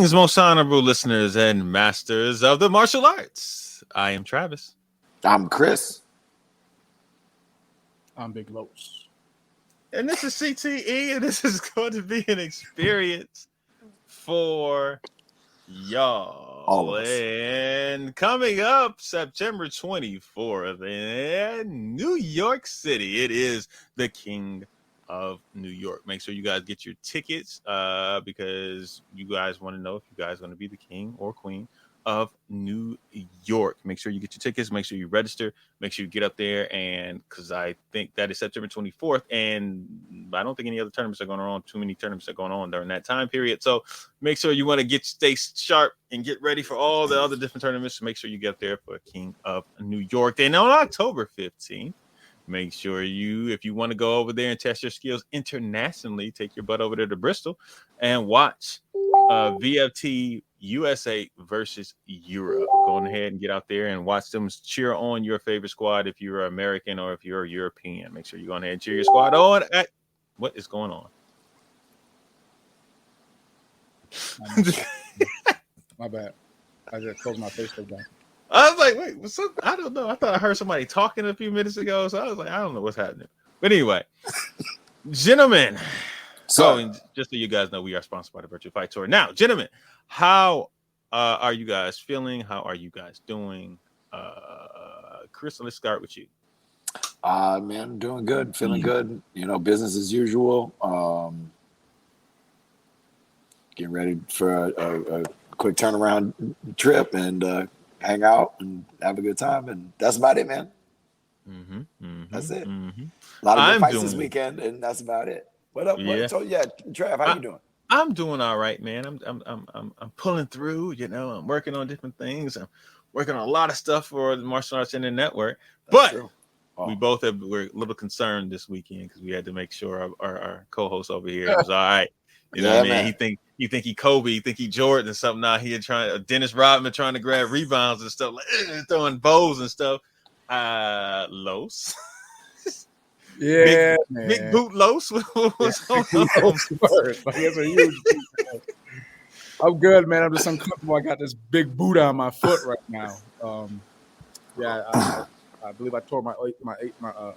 Greetings, most honorable listeners and masters of the martial arts. I am Travis. I'm Chris. I'm Big Los. And this is CTE, and this is going to be an experience for y'all. All of us. And coming up September 24th in New York City, it is the King of New York. Make sure you guys get your tickets because you guys want to know if you guys are going to be the king or queen of New York. Make sure you get your tickets. Make sure you register. Make sure you get up there. And because I think that is September 24th, and I don't think any other tournaments are going on. Too many tournaments are going on during that time period. So make sure you want to stay sharp and get ready for all the other different tournaments. So make sure you get up there for King of New York. And on October 15th, make sure if you want to go over there and test your skills internationally, take your butt over there to Bristol and watch VFT USA versus Europe. Go ahead and get out there and watch them cheer on your favorite squad if you're American or if you're European. Make sure you go ahead and cheer your squad on. What is going on? My bad. I just closed my Facebook down. I was like, wait, what's up? I don't know. I thought I heard somebody talking a few minutes ago. So I was like, I don't know what's happening. But anyway, gentlemen. So just so you guys know, we are sponsored by the Virtual Fight Tour. Now, gentlemen, how are you guys feeling? How are you guys doing? Chris, let's start with you. Man, doing good, feeling good. You know, business as usual. Getting ready for a quick turnaround trip and hang out and have a good time, and that's about it, man. That's it. A lot of good fights this weekend, and that's about it. What up? Yeah. Trav, how you doing? I'm doing all right, man. I'm pulling through. You know, I'm working on different things. I'm working on a lot of stuff for the Martial Arts Internet Network. That's true. We both we're a little concerned this weekend because we had to make sure our co-host over here was all right. You know what I mean? He think he Kobe, he think he Jordan and something. Now he Dennis Rodman trying to grab rebounds and stuff, like throwing bows and stuff. Los. Yeah, big boot Los. What's going on? I'm good, man. I'm just uncomfortable. I got this big boot on my foot right now. I believe I tore my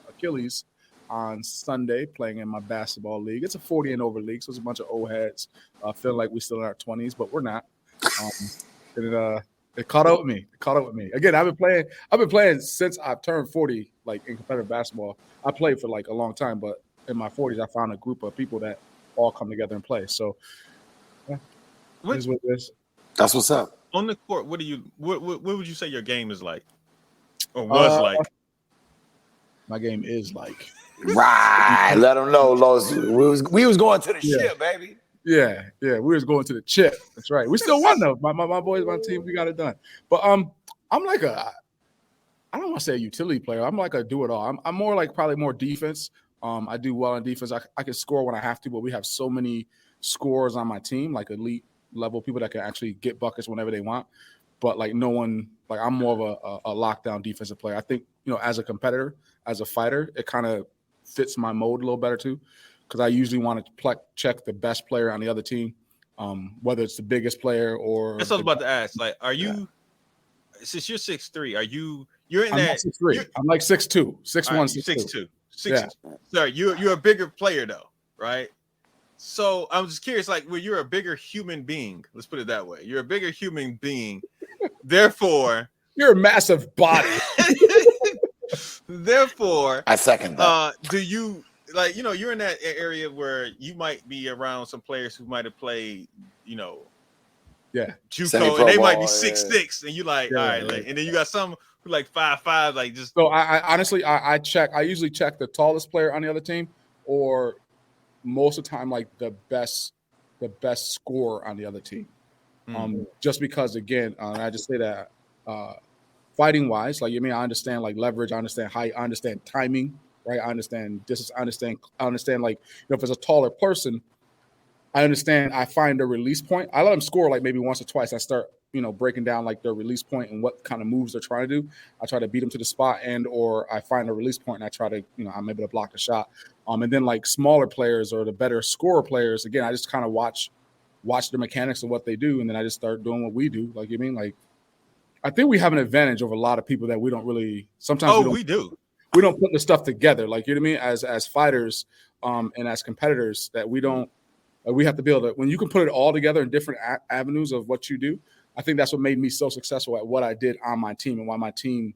Achilles on Sunday playing in my basketball league. It's a 40 and over league, so it's a bunch of old heads feeling like we're still in our 20s, but we're not. It caught up with me. Again, I've been playing since I've turned 40, like in competitive basketball. I played for like a long time, but in my 40s, I found a group of people that all come together and play. So, what is this? That's what's up. On the court, what would you say your game is like, or was like? My game is like. Right. Let them know, Los. We was going to the ship, baby. Yeah. We was going to the chip. That's right. We still won though. My boys, my team, we got it done. But I'm like I don't want to say a utility player. I'm like a do-it-all. I'm more like probably more defense. I do well in defense. I can score when I have to, but we have so many scorers on my team, like elite level people that can actually get buckets whenever they want. But like no one, like I'm more of a lockdown defensive player. I think, you know, as a competitor, as a fighter, it kind of fits my mode a little better too, because I usually want to check the best player on the other team, whether it's the biggest player or. That's what I was about to ask. Like, are you? Since you're 6'3", you're in I'm that? 6'3". I'm like 6'2", 6'1", 6'2". Sorry, you're a bigger player though, right? So I'm just curious, like, well, you're a bigger human being. Let's put it that way. You're a bigger human being, therefore. You're a massive body. Therefore, I second that. Do you like, you know, you're in that area where you might be around some players who might have played, you know, JUCO, and they might be 6'6", and you like, all right, like, and then you got some who like 5'5", like just. So I honestly I usually check the tallest player on the other team, or most of the time like the best scorer on the other team. Just because again, I just say that. Fighting wise, like, I mean, I understand like leverage, I understand height, I understand timing, right? I understand distance, I understand like, you know, if it's a taller person, I find their release point. I let them score like maybe once or twice. I start, you know, breaking down like their release point and what kind of moves they're trying to do. I try to beat them to the spot, or I find a release point and I try to, you know, I'm able to block the shot. And then like smaller players or the better scorer players, again, I just kind of watch watch the mechanics of what they do, and then I just start doing what we do. Like, you mean, like, I think we have an advantage over a lot of people that we don't really. Sometimes we do. We don't put the stuff together. Like, you know what I mean? As fighters, and as competitors, that we don't. We have to be able to. When you can put it all together in different avenues of what you do, I think that's what made me so successful at what I did on my team, and why my team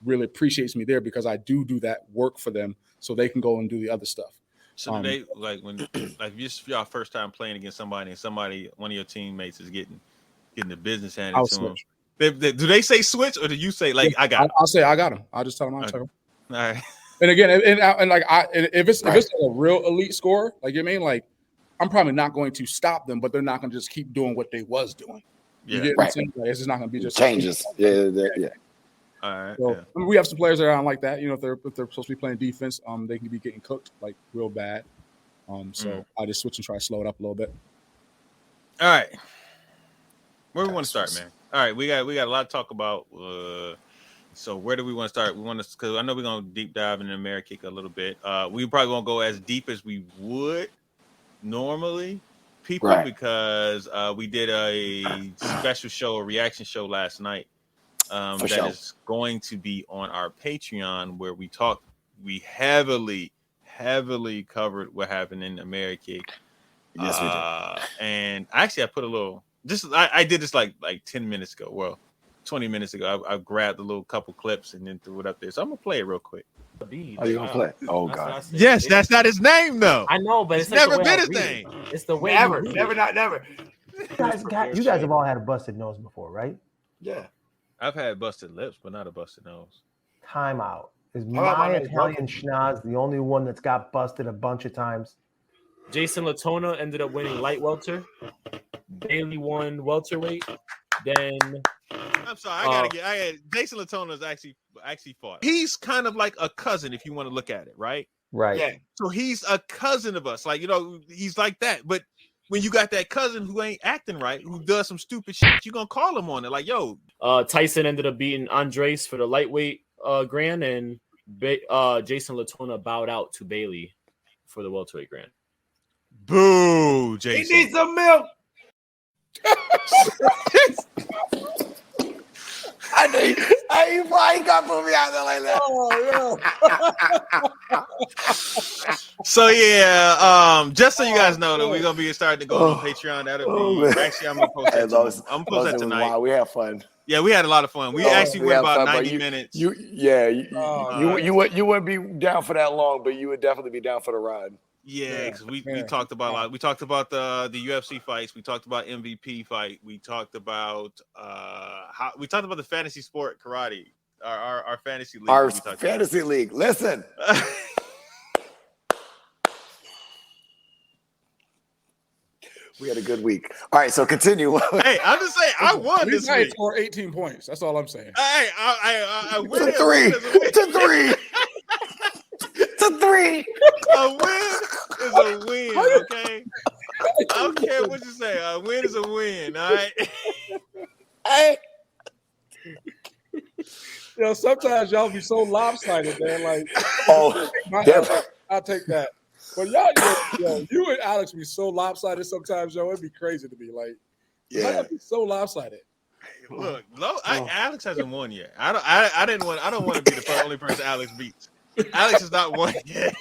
really appreciates me there, because I do that work for them, so they can go and do the other stuff. So they like when like if y'all first time playing against somebody, and one of your teammates is getting the business handed to them. Do they say switch, or do you say like I got him? I'll say I got him. I'll just tell them I'll check him. All right. And again, and like if it's like a real elite scorer, like, you know what I mean, like, I'm probably not going to stop them, but they're not going to just keep doing what they was doing. Yeah, you get what I'm saying? Like, it's just not going to be just changes. Yeah. All right. So, I mean, we have some players that aren't like that. You know, if they're supposed to be playing defense, they can be getting cooked like real bad. So I just switch and try to slow it up a little bit. All right. Where we want to start, man? All right, we got a lot to talk about. So where do we want to start? We want to, because I know we're gonna deep dive into Amerikick a little bit. We probably won't go as deep as we would normally, because we did a special show, a reaction show last night. That is going to be on our Patreon, where we heavily covered what happened in Amerikick. Yes, we did. And actually, I put a little. I did this like 10 minutes ago. Well, 20 minutes ago. I grabbed a little couple clips and then threw it up there. So I'm gonna play it real quick. Oh, you gonna play? Oh God. Yes, that's not his name though. I know, but it's never been his name. It's the way. Never. You guys have all had a busted nose before, right? Yeah. I've had busted lips, but not a busted nose. Time out. Is my Italian schnoz the only one that's got busted a bunch of times? Jason Latona ended up winning light welter. Bailey won welterweight. Then I'm sorry, I gotta Jason Latona's actually fought. He's kind of like a cousin, if you want to look at it, right? Right. Yeah. So he's a cousin of us, like, you know, he's like that. But when you got that cousin who ain't acting right, who does some stupid shit, you gonna call him on it, like, yo. Tyson ended up beating Andres for the lightweight grand, and Jason Latona bowed out to Bailey for the welterweight grand. Boo, Jason. He needs some milk. I know you got to put me out there like that. Oh, So yeah, just so you guys know that we're gonna be starting to go on Patreon. That'll be actually I'm gonna post that. I'm gonna post that tonight. Wow, we had fun. Yeah, we had a lot of fun. We actually went about 90 minutes. You wouldn't be down for that long, but you would definitely be down for the ride. Yeah, because we talked about a lot. We talked about the UFC fights. We talked about MVP fight. We talked about the fantasy sport karate. Our fantasy league. Our fantasy league. Listen. We had a good week. All right, so continue. Hey, I'm just saying, I won this week. Scored 18 points. That's all I'm saying. Hey, I win. It's a three. It's a three. A win is a win, okay? I don't care what you say. A win is a win, all right? Hey. You know, sometimes y'all be so lopsided, man. Like, I'll take that. But y'all, you and Alex be so lopsided sometimes, yo. It'd be crazy to be like, yeah, be so lopsided. Look, Alex hasn't won yet. I don't want to be the only person Alex beats. Alex has not won yet.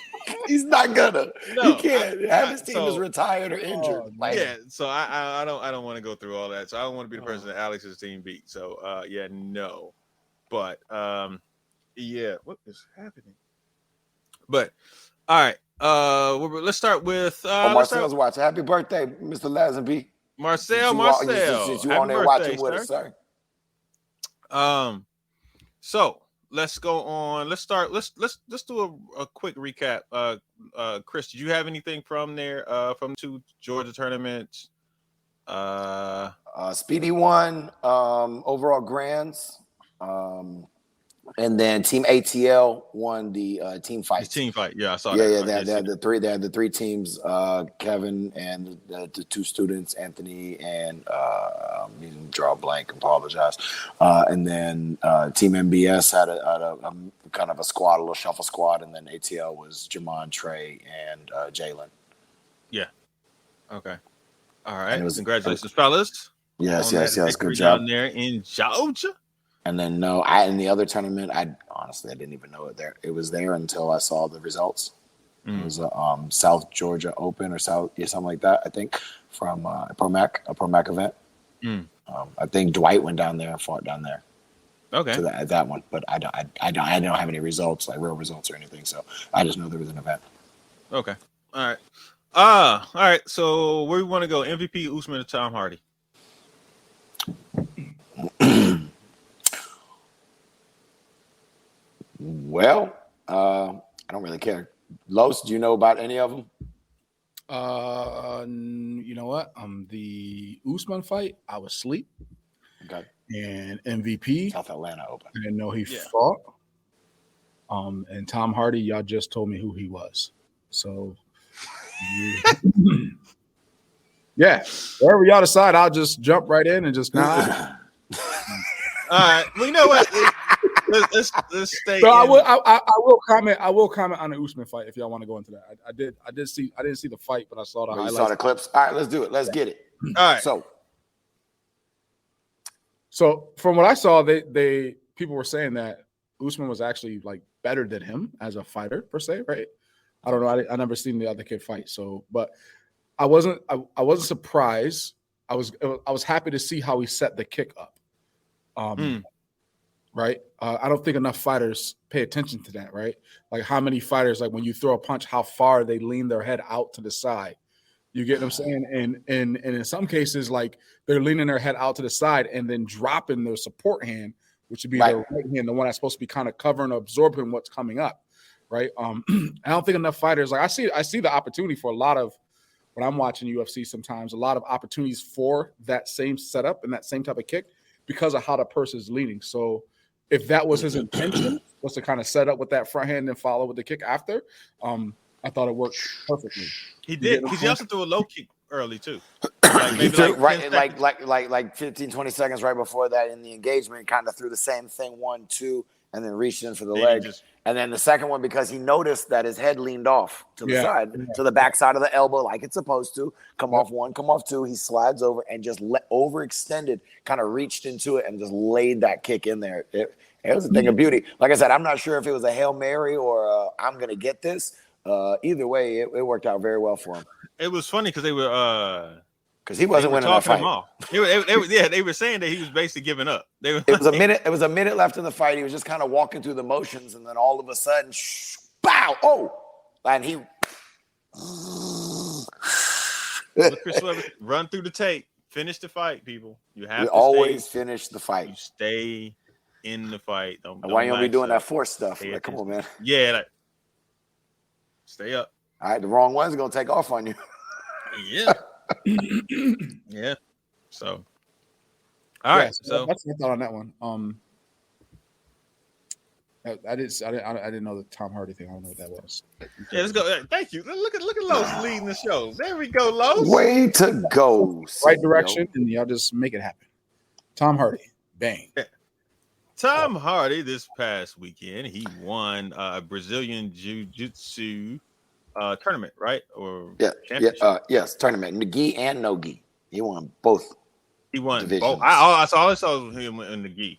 He's not gonna. No, he can't. His team is retired or injured. So I don't want to go through all that. So I don't want to be the person that Alex's team beat. So no. But what is happening? But all right. Let's start with Marcel's watching. Happy birthday, Mr. Lazenby. Marcel. Since you on there watching with us, sir. So let's go on. Let's start. Let's do a quick recap. Chris, did you have anything from there? From 2 Georgia tournaments? Speedy won overall grands. And then Team ATL won the team fight. Team fight, yeah, I saw that. Yeah, they had the three teams. Kevin and the 2 students, Anthony and draw a blank. Apologize. And then Team MBS had a kind of a squad, a little shuffle squad, and then ATL was Jamon, Trey, and Jalen. Yeah. Okay. All right. Congratulations, fellas. Yes. Good job down there in Georgia. And then in the other tournament, I didn't even know it there. It was there until I saw the results. It was a South Georgia Open or something like that. I think from a Pro Mac event. I think Dwight went down there and fought down there. Okay. To that one, but I don't have any results, like real results or anything. So I just know there was an event. Okay. All right. All right. So where we want to go? MVP, Usman, or Tom Hardy? Well, I don't really care. Los, do you know about any of them? You know what? The Usman fight, I was asleep. Okay. And MVP, South Atlanta Open. I didn't know he fought. And Tom Hardy, y'all just told me who he was. So, yeah, wherever y'all decide, I'll just jump right in and just. All right. Well, you know what? Let's stay. So I will comment. I will comment on the Usman fight if y'all want to go into that. I didn't see the fight, but I saw the highlights. You saw the clips. All right, let's do it. Let's get it. All right. So from what I saw, they people were saying that Usman was actually like better than him as a fighter per se, right? I don't know. I never seen the other kid fight, so but I wasn't surprised. I was happy to see how he set the kick up. Right. I don't think enough fighters pay attention to that. Right. Like how many fighters, like when you throw a punch, how far they lean their head out to the side. You get what I'm saying? And in some cases, like they're leaning their head out to the side and then dropping their support hand, which would be their right hand, the one that's supposed to be kind of covering or absorbing what's coming up. Right. I don't think enough fighters, like I see the opportunity for a lot of, when I'm watching UFC sometimes, a lot of opportunities for that same setup and that same type of kick because of how the person's leaning. So if that was his intention, was to kind of set up with that front hand and follow with the kick after, I thought it worked perfectly. He did, because he also threw a low kick early too. Like 15, 20 seconds right before that in the engagement, kind of threw the same thing, 1, 2, and then reached in for the leg. And then the second one, because he noticed that his head leaned off to the side, to the back side of the elbow, like it's supposed to. Come off 1, come off 2. He slides over and just overextended, kind of reached into it and just laid that kick in there. It was a thing of beauty. Like I said, I'm not sure if it was a Hail Mary or I'm going to get this. Either way, it worked out very well for him. It was funny because they were because he wasn't winning that fight. They were saying that he was basically giving up. It was a minute left in the fight. He was just kind of walking through the motions, and then all of a sudden, bow! Oh, and he Chris Webber, run through the tape, finish the fight, people. You have to always finish the fight. You stay in the fight. Why you don't be doing that force stuff? Like, come on, man. Yeah, like, stay up. All right, the wrong one's gonna take off on you. Yeah. Yeah. So, all right. So that's my thought on that one. I didn't know the Tom Hardy thing. I don't know what that was. Yeah, let's go. Thank you. Look at Los leading the show. There we go, Los. Way to go. Right direction, and y'all just make it happen. Tom Hardy, bang. Yeah. Tom Hardy this past weekend, he won a Brazilian Jiu-Jitsu tournament, right? Or yes, tournament. Gi and no gi. He won both. He won divisions. both. I saw him in the gi.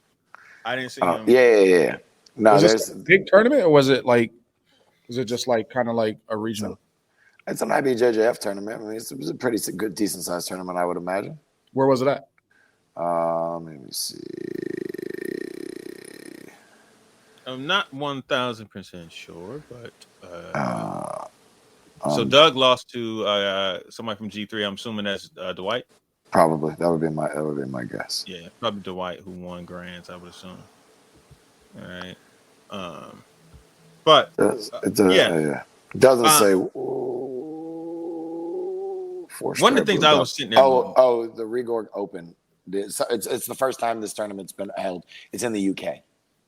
I didn't see him. Yeah. No, was this a big tournament, or was it just like kind of like a regional? It's an IBJJF tournament. I mean, it was a pretty good, decent sized tournament, I would imagine. Where was it at? Let me see. I'm not 1,000% sure, but so Doug lost to somebody from G3. I'm assuming that's Dwight. Probably that would be my guess. Yeah, probably Dwight who won grands, I would assume. All right, but it doesn't say. One of the things I was sitting there. The Rigor Open. It's the first time this tournament's been held. It's in the UK.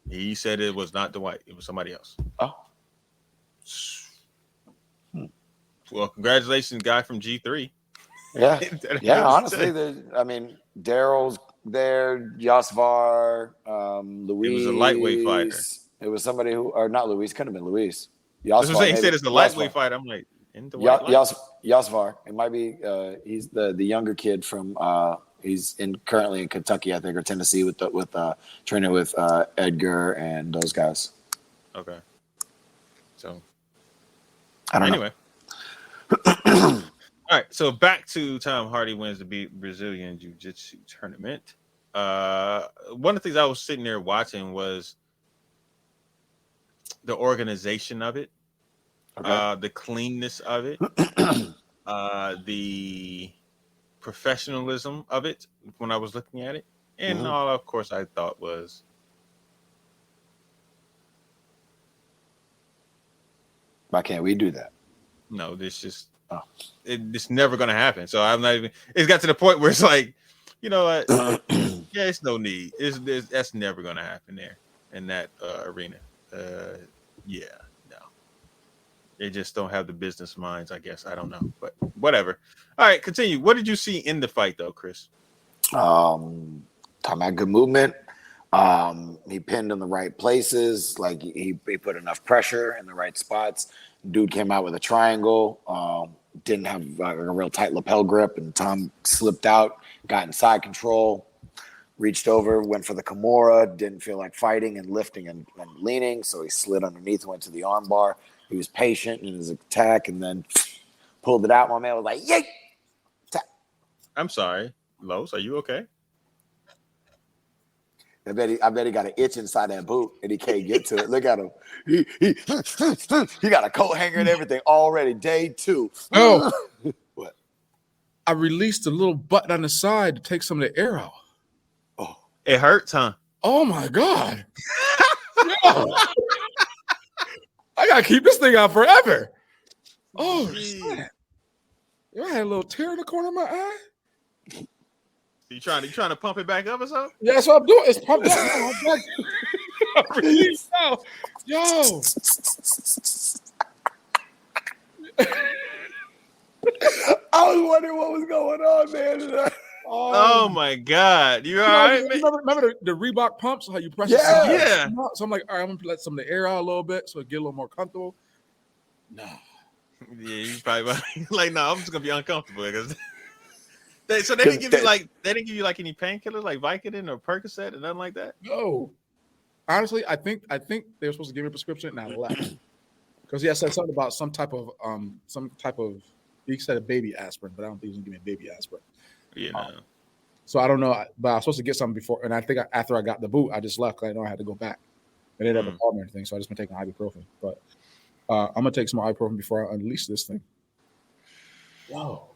He said it was not Dwight; it was somebody else. Oh. Well, congratulations, guy from G3. Yeah. Honestly, Daryl's there, Yasvar, Luis. It was a lightweight fighter. It was somebody not Luis, could have been Luis. He said it's a lightweight fighter. I'm like, in the white lights. Yasvar. It might be. He's the younger kid from. He's currently in Kentucky, I think, or Tennessee with training with Edgar and those guys. Okay. So. I don't know. All right. So back to Tom Hardy wins the Brazilian Jiu-Jitsu tournament. One of the things I was sitting there watching was the organization of it, the cleanness of it, the professionalism of it when I was looking at it. And all, of course, I thought was, why can't we do that? no, it's never going to happen. So I'm not even, it's got to the point where it's like, you know what? Yeah, it's no need. That's never going to happen there in that arena. Yeah, no. They just don't have the business minds, I guess. I don't know, but whatever. All right, continue. What did you see in the fight, though, Chris? Talking about good movement. He pinned in the right places. Like he put enough pressure in the right spots. Dude came out with a triangle. Didn't have a real tight lapel grip, and Tom slipped out, got in side control, reached over, went for the Kimura, didn't feel like fighting and lifting and leaning, so he slid underneath, went to the arm bar. He was patient in his attack, and then pulled it out. My man was like, "Yay!" I'm sorry, Los, are you okay? I bet he got an itch inside that boot, and he can't get to it. Look at him. He got a coat hanger and everything already. Day 2. Oh, What? I released a little button on the side to take some of the air out. Oh, It hurts, huh? Oh my God. Yo. I gotta keep this thing out forever. Oh, snap. Yo, I had a little tear in the corner of my eye. You trying to pump it back up or something? Yeah, that's what I'm doing. It's pumped up. I'm released now. Yo. I was wondering what was going on, man. Oh my God. You all right, man? Remember the Reebok pumps? How you press it? Yeah. So I'm like, all right, I'm gonna let some of the air out a little bit so it get a little more comfortable. No. Yeah, you probably like, no, I'm just gonna be uncomfortable because so they didn't give you like any painkillers like Vicodin or Percocet and nothing like that. No. Honestly, I think they were supposed to give me a prescription and I left because he had said something about some type of he said a baby aspirin, but I don't think he's gonna give me a baby aspirin. Yeah. So I don't know, but I was supposed to get something before, and I think after I got the boot, I just left because I know I had to go back. I didn't have a problem or anything, so I just been taking ibuprofen. But I'm gonna take some ibuprofen before I unleash this thing. Whoa.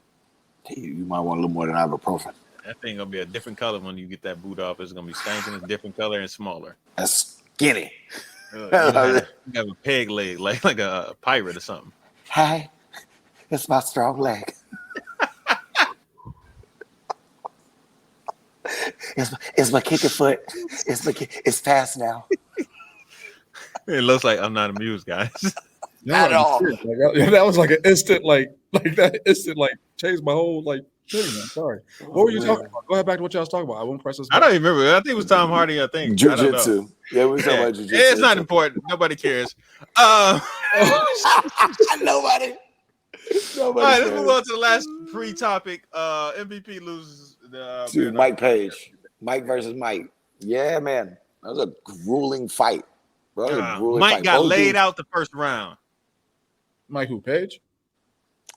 You might want a little more than ibuprofen. That thing gonna be a different color when you get that boot off. It's gonna be stinking a different color and smaller. That's skinny. You have a peg leg, like a pirate or something. Hi, it's my strong leg. It's my kicking foot. It's fast now. It looks like I'm not amused, guys. At all. That was like an instant, like changed my whole thing. I'm sorry. What were you talking about? Go ahead back to what y'all was talking about. I won't press this button. I don't even remember. I think it was Tom Hardy. I think Jiu-jitsu. Yeah, we were talking about jiu-jitsu. It's not important. Nobody cares. Nobody. All right, let's move on to the last pre-topic. MVP loses to Mike Page. Mike versus Mike. Yeah, man. That was a grueling fight. Mike got laid out the first round. Mike who, Page?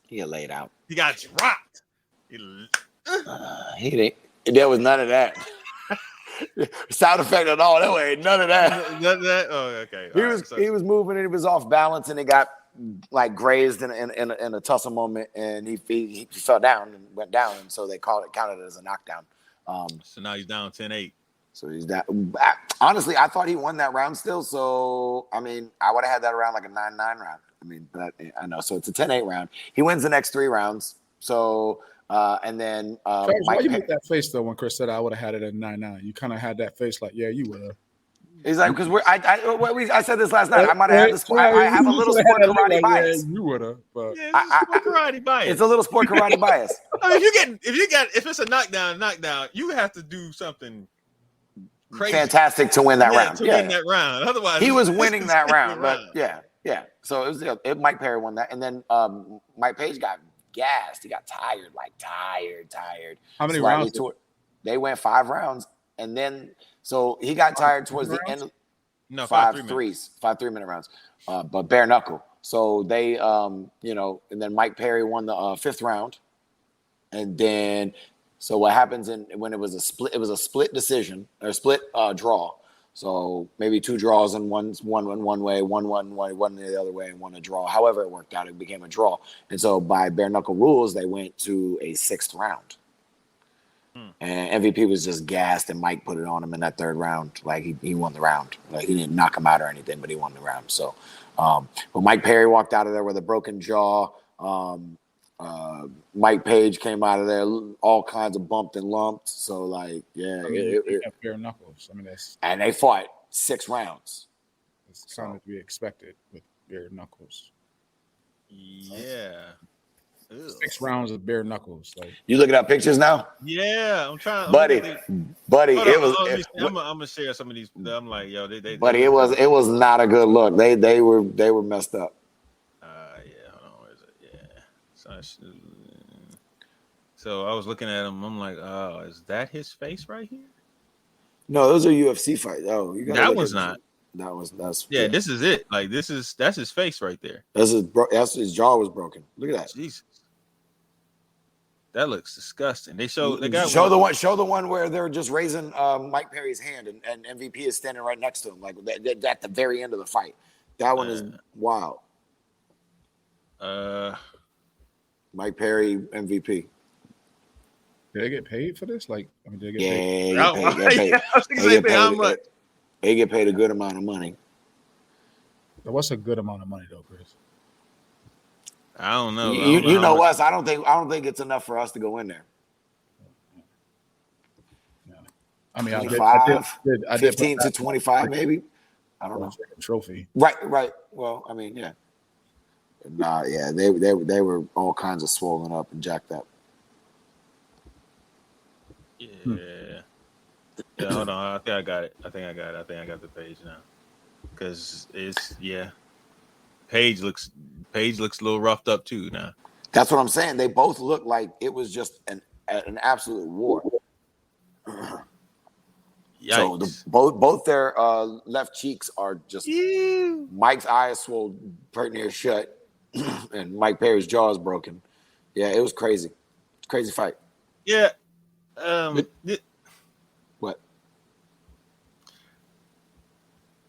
He got laid out. He got dropped. He didn't. There was none of that. Sound effect and all that way. None of that. None of that. Oh, okay. He was moving and he was off balance and he got like grazed in a tussle moment and he fell down and went down, and so they counted it as a knockdown. So now he's down 10-8. So he's down. Honestly, I thought he won that round still. So I mean, I would have had that around like a 9-9 round. I mean, but I know. So it's a 10-8 round. He wins the next 3 rounds. So and then why you make that face though when Chris said I would have had it at 9-9? You kind of had that face like, yeah, you would have. He's like, because I said this last night. I might have had this. I have a little sport karate bias. You would have, but sport karate bias. It's a little sport karate bias. I mean, if it's a knockdown, you have to do something crazy, fantastic to win that round. Win that round. Otherwise, he was winning that round. But yeah, Yeah. So it Mike Perry won that, and then Mike Page got gassed. He got tired. How many Slightly rounds? they went 5 rounds, and then so he got tired towards the end. Of, No, 5 3-minute. 5 3-minute rounds, but bare knuckle. So they, and then Mike Perry won the 5th round, and then so what happens when it was a split? It was a split decision or split draw. So maybe 2 draws and one way, one the other way, and one a draw. However it worked out, it became a draw. And so by bare knuckle rules, they went to a 6th round. And MVP was just gassed, and Mike put it on him in that 3rd round. Like he won the round. Like he didn't knock him out or anything, but he won the round. So, but Mike Perry walked out of there with a broken jaw. Mike Page came out of there all kinds of bumped and lumped. So like, yeah, bare knuckles. I mean, and they fought 6 rounds. It's kind of to be expected with bare knuckles. Yeah. Ew. 6 rounds of bare knuckles. Like You looking at pictures now? Yeah, I'm trying. Buddy, it was. I'm gonna share some of these. I'm like, yo, buddy, it was not a good look. They were messed up. Yeah, hold on, where is it? Yeah. So I was looking at him. I'm like, oh, is that his face right here? No, those are UFC fights. Oh, you that one's not. That's yeah. This is it. Like that's his face right there. That's his jaw was broken. Look at that. Jesus. That looks disgusting. They show the one where they're just raising Mike Perry's hand and MVP is standing right next to him, like at the very end of the fight. That one is wild. Mike Perry MVP. Did they get paid for this? Like, I mean, did they get paid? They get paid a good amount of money. What's a good amount of money though, Chris? I don't know. You know us. I don't think it's enough for us to go in there. Yeah. I mean, 15 to 25, maybe. I don't know. Trophy. Right. Well, I mean, yeah. Nah, yeah. They were all kinds of swollen up and jacked up. Yeah. Yeah. Hold on. I think I got it. I think I got the page now. Because Page looks a little roughed up too now. That's what I'm saying. They both look like it was just an absolute war. So both their left cheeks are just. Mike's eyes swole pretty near shut, and Mike Perry's jaw is broken. Yeah, it was crazy. Crazy fight. Yeah. What?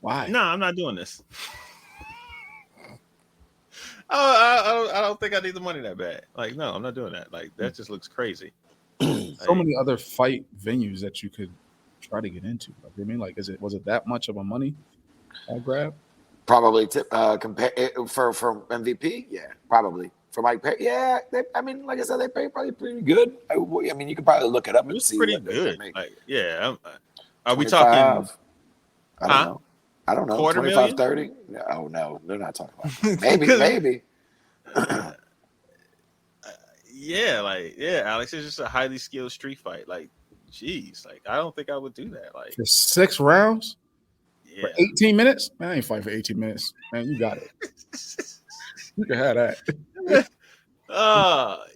Why? No, I'm not doing this. I don't think I need the money that bad. Like, no, I'm not doing that. Like, that just looks crazy. So many other fight venues that you could try to get into. Like, I mean, like, was it that much of a money grab? Probably compare for MVP. Yeah, probably for Mike Perry. Yeah, like I said, they pay probably pretty good. I mean, you could probably look it up and see. Pretty good. Like, yeah. Are we 25? talking? I don't know. 25, 30? Oh, no. They're not talking about that. Maybe. Alex, it's just a highly skilled street fight. Like, geez. Like, I don't think I would do that. Like, for 6 rounds? Yeah. For 18 minutes? Man, I ain't fighting for 18 minutes. Man, you got it. You can have that.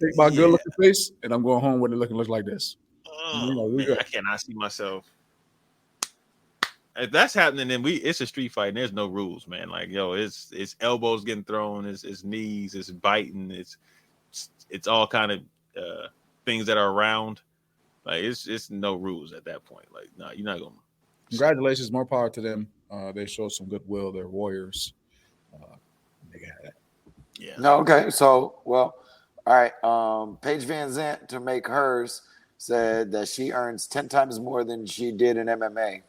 Take my good looking face, and I'm going home with it looking like this. I cannot see myself. If that's happening, then it's a street fight and there's no rules, man. Like, yo, it's elbows getting thrown, it's knees, it's biting, it's all kind of things that are around. Like, it's no rules at that point. Like, no, you're not gonna. Congratulations, more power to them. They showed some goodwill. They're warriors. They got that. Yeah. No, okay. So, well, all right. Paige Van Zandt, to make hers, said that she earns 10 times more than she did in MMA.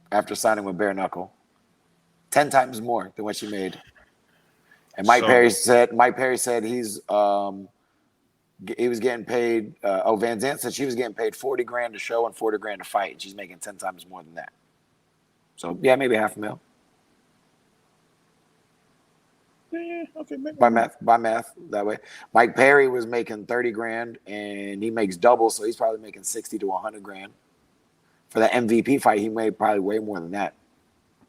After signing with bare knuckle, 10 times more than what she made. And Mike Perry said he was getting paid. Van Zandt said she was getting paid $40,000 to show and $40,000 to fight. And she's making 10 times more than that. So yeah, maybe $500,000. Yeah, okay. Maybe. By math that way. Mike Perry was making $30,000 and he makes double, so he's probably making $60,000 to $100,000. For the MVP fight, he made probably way more than that.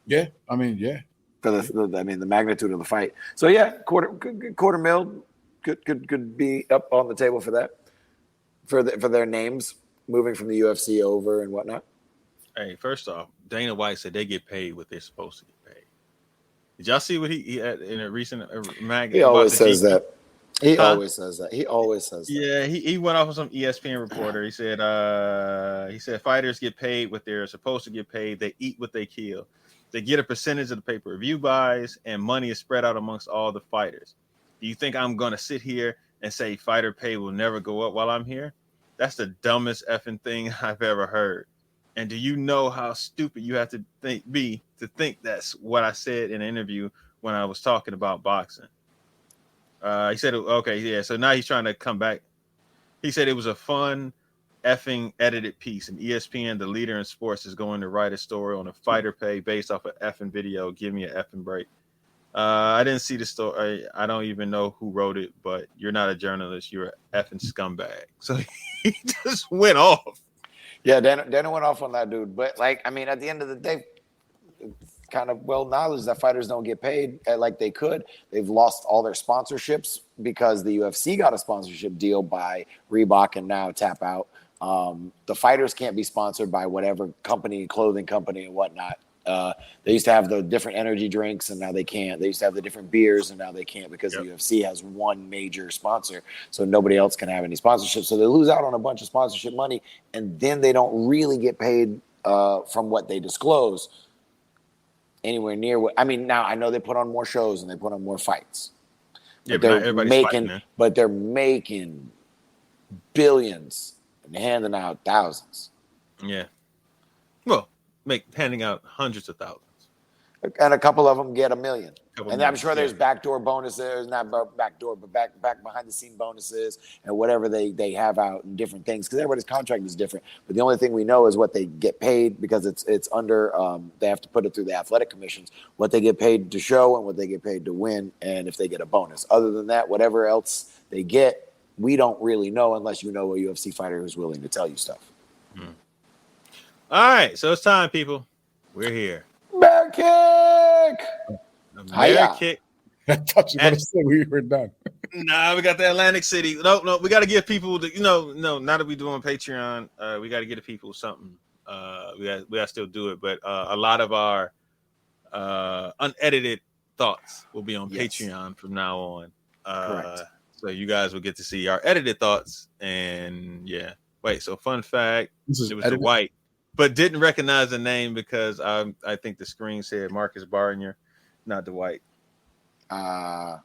Yeah, I mean, yeah. for the magnitude of the fight. So yeah, quarter mil could be up on the table for that, for their names moving from the UFC over and whatnot. Hey, first off, Dana White said they get paid what they're supposed to get paid. Did y'all see what he had in a recent mag? He always says GP? that. He always says that. He always says that. Yeah, he went off with some ESPN reporter. He said fighters get paid what they're supposed to get paid. They eat what they kill. They get a percentage of the pay-per-view buys, and money is spread out amongst all the fighters. Do you think I'm going to sit here and say fighter pay will never go up while I'm here? That's the dumbest effing thing I've ever heard. And do you know how stupid you have to think that's what I said in an interview when I was talking about boxing? He said, okay, yeah. So now he's trying to come back. He said it was a fun effing edited piece, and ESPN, the leader in sports, is going to write a story on a fighter pay based off an effing video. Give me an effing break. I didn't see the story. I don't even know who wrote it, but you're not a journalist. You're an effing scumbag. So he just went off. Yeah, Dana went off on that dude. But at the end of the day, it's kind of well knowledge that fighters don't get paid like they could. They've lost all their sponsorships because the UFC got a sponsorship deal by Reebok and now Tap Out. The fighters can't be sponsored by whatever company, clothing company and whatnot. They used to have the different energy drinks and now they can't. They used to have the different beers and now they can't because the UFC has one major sponsor. So nobody else can have any sponsorship. So they lose out on a bunch of sponsorship money and then they don't really get paid from what they disclose anywhere near what. I mean, now I know they put on more shows and they put on more fights. Yeah, but they're making billions and handing out thousands. Yeah. Well, handing out hundreds of thousands. And a couple of them get $1 million. And I'm sure there's yeah. backdoor bonuses, not backdoor, but back behind the scene bonuses and whatever they have out and different things because everybody's contract is different. But the only thing we know is what they get paid because it's under they have to put it through the athletic commissions, what they get paid to show and what they get paid to win, and if they get a bonus. Other than that, whatever else they get, we don't really know unless you know a UFC fighter who's willing to tell you stuff. All right, so it's time, people. We're here. Amerikick! Amerikick. I thought you were going to say we were done. Nah, we got the Atlantic City. No, we got to give people now that we're doing Patreon, we got to give the people something. We got to still do it, but a lot of our unedited thoughts will be on Patreon from now on. Correct. So you guys will get to see our edited thoughts. And yeah, wait. So fun fact, it was the white, but didn't recognize the name because I think the screen said Marcus Barnier, not Dwight. All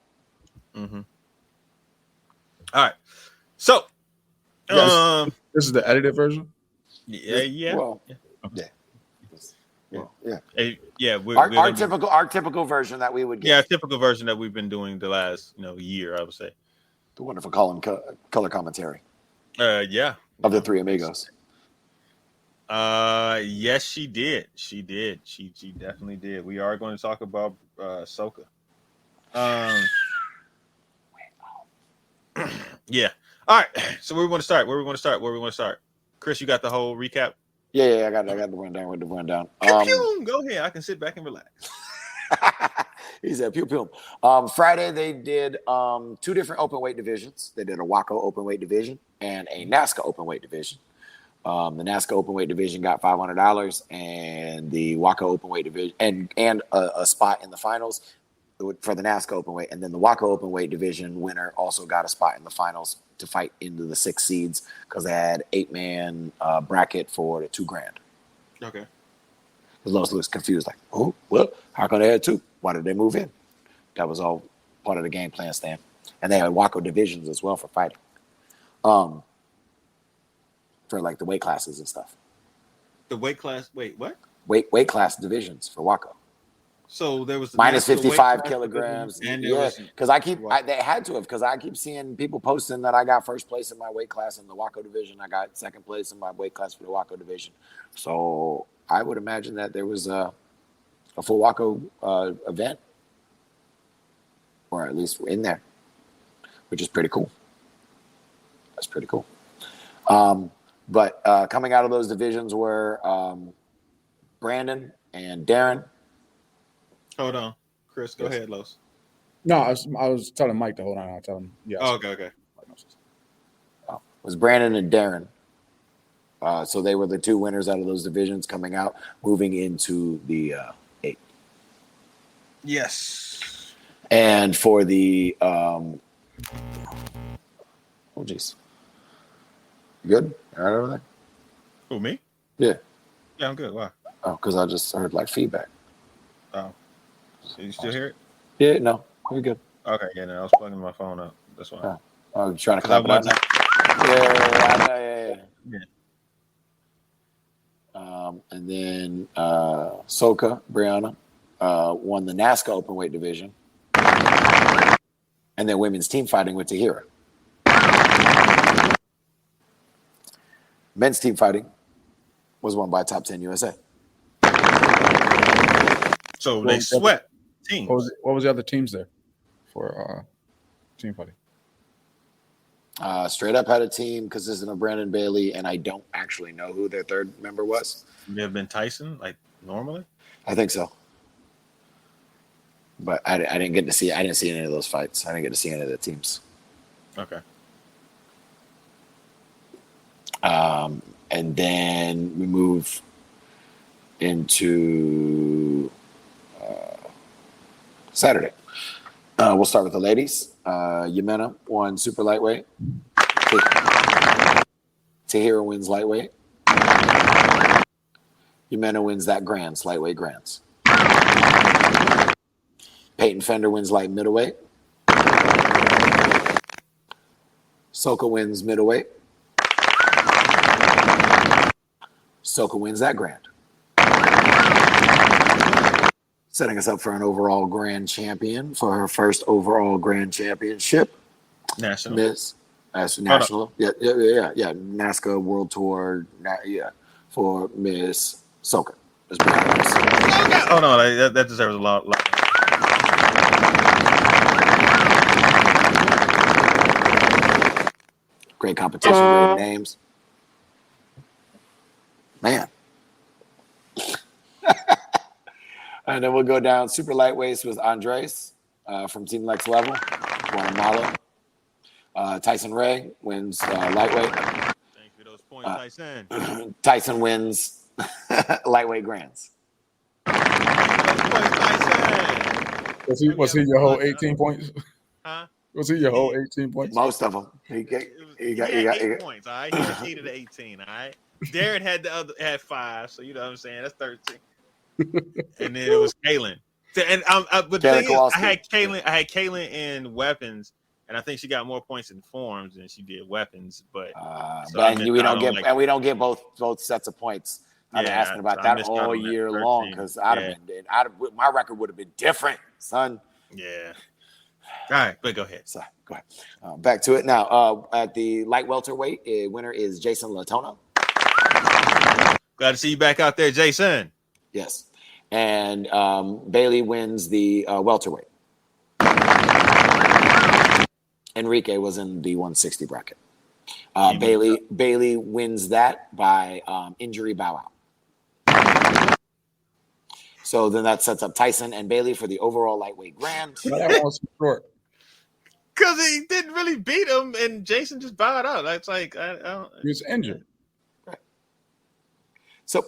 right. So, this is the edited version. Yeah. Well, yeah. Our typical version that we would get. Yeah, typical version that we've been doing the last year, I would say. The wonderful color commentary. Yeah. Of the Three Amigos. Yes, she did. She definitely did. We are going to talk about Soka. Yeah. All right. So where we want to start? Chris, you got the whole recap? Yeah. I got the rundown with the rundown. Go ahead. I can sit back and relax. He said, pew, pew. Friday, they did 2 different open weight divisions. They did a WACO open weight division and a NASCA open weight division. The NASCA open weight division got $500 and the WACO open weight division and a spot in the finals for the NASCA open weight. And then the WACO open weight division winner also got a spot in the finals to fight into the 6 seeds because they had 8-man bracket for the $2,000. Okay. Los looks confused, like, oh, well, how come they had 2? Why did they move in? That was all part of the game plan, Stan. And they had WACO divisions as well for fighting. For like the weight classes and stuff. The weight class, wait, what? Weight class divisions for WACO. So there was the minus 55 kilograms. And yeah, because they had to have, because I keep seeing people posting that I got first place in my weight class in the WACO division. I got second place in my weight class for the WACO division. So I would imagine that there was a full WACO event, or at least in there, which is pretty cool. That's pretty cool. But coming out of those divisions were Brandon and Darren. Hold on. Chris, go ahead, Los. No, I was telling Mike to hold on. I'll tell him. Yeah. Oh, okay. It was Brandon and Darren. So they were the two winners out of those divisions coming out, moving into the 8. Yes. And for the oh geez, you good? All right over there? Who, me? Yeah. Yeah, I'm good. Why? Oh, because I just heard like feedback. Oh, so you still hear it? Yeah, no, you're good. Okay, yeah, no, I was plugging my phone up. That's why. Oh, I'm trying to 'Cause I clap it out wanted now. Yeah. Yeah. And then Soka Brianna won the NASCAR open weight division, and then women's team fighting with Tahira. Men's team fighting was won by Top 10 USA. So Well, they swept teams. What was the other teams there for team fighting? Straight Up had a team consisting of Brandon Bailey, and I don't actually know who their third member was. Would it have been Tyson, like normally? I think so. But I didn't get to see. I didn't see any of those fights. I didn't get to see any of the teams. Okay. And then we move into Saturday. We'll start with the ladies. Yemena won super lightweight. Tahira wins lightweight. Yemena wins that Grands, lightweight Grands. Peyton Fender wins light middleweight. Soka wins middleweight. Soka wins that Grand. Setting us up for an overall Grand Champion for her first overall Grand Championship. National. Miss National. Yeah. NASCAR World Tour. For Miss Soka. Oh no, that deserves a lot. Great competition, great names. Man. And then we'll go down super lightweights with Andres from Team Lex Level, Guatemala. Tyson Ray wins lightweight. Thank you for those points, Tyson. Tyson wins lightweight Grands. Was he your whole 18 points? Huh? Was he your whole 18 points? Most of them. He got 8 points. All right, he had 8 of the 18. All right. Darren had 5, so you know what I'm saying. That's 13. And then it was Kaylin. And but the thing is, I had Kaylin in weapons, and I think she got more points in forms than she did weapons. But we don't get both sets of points. I've been asking about that all year long because my record would have been different, son. Yeah. All right, but go ahead. Sorry, go ahead. Back to it now. At the light welterweight, winner is Jason Latona. Glad to see you back out there, Jason. Yes. And Bailey wins the welterweight. Enrique was in the 160 bracket. Bailey wins that by injury bow out. So then that sets up Tyson and Bailey for the overall lightweight grand. That was short. Because he didn't really beat him, and Jason just bowed out. That's like I don't. He was injured. Right. So,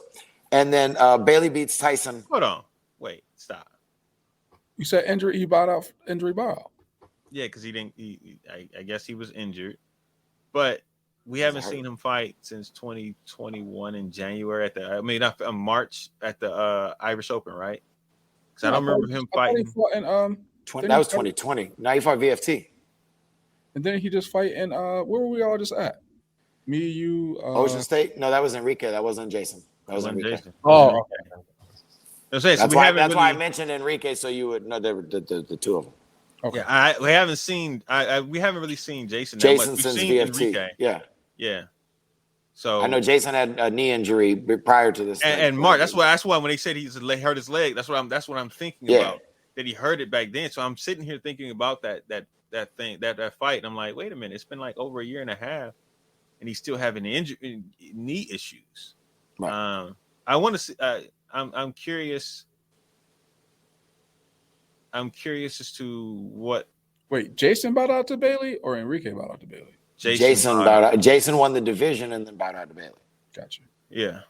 and then Bailey beats Tyson. Hold on. Wait. Stop. You said injury. He bowed out. Injury bow out. Yeah, because he didn't. I guess he was injured, but we haven't seen him fight since 2021 in January March at the Irish Open, right? Because I don't remember him fighting. That was 2020. Now he fought VFT. And then he just fight in where were we all just at? Me, you, Ocean State? No, that was Enrique. That wasn't Jason. That was Enrique. Jason. Oh, okay. That's why I mentioned Enrique, so you would know the two of them. Okay. Yeah, we haven't seen. We haven't really seen Jason. Jason since VFT. Enrique. Yeah. So I know Jason had a knee injury prior to this. And Mark, that's why when they said he hurt his leg, that's what I'm thinking about. That he hurt it back then. So I'm sitting here thinking about that fight, and I'm like, wait a minute, it's been like over a year and a half, and he's still having knee issues. Right. I want to see. I'm curious. I'm curious as to what. Wait, Jason bowed out to Bailey or Enrique bowed out to Bailey? Jason won the division and then bowed out to Bailey. Gotcha. Yeah.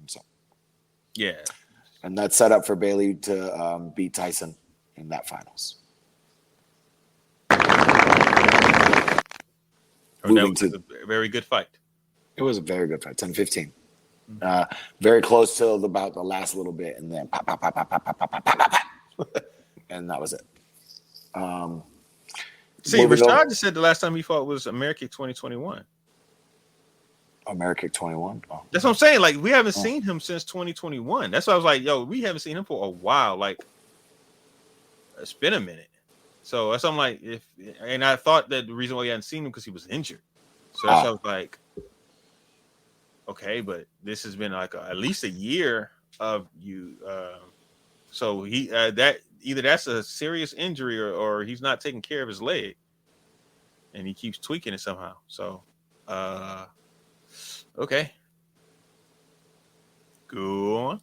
So. Yeah. And that's set up for Bailey to beat Tyson in that finals. That was a very good fight. It was a very good fight, 10-15. Very close till about the last little bit, and then pop, pop, pop, pop, pop, pop, pop, pop, pop, pop. And that was it. See, Rashad just said the last time he fought was Amerikick 2021. Amerikick 21? Oh. That's what I'm saying. Like, we haven't seen him since 2021. That's why I was like, yo, we haven't seen him for a while. Like, it's been a minute. So that's I'm like, and I thought that the reason why we hadn't seen him because he was injured. So that's why I was like, okay, but this has been like at least a year of you. So he that either that's a serious injury or he's not taking care of his leg, and he keeps tweaking it somehow. So, okay, go on.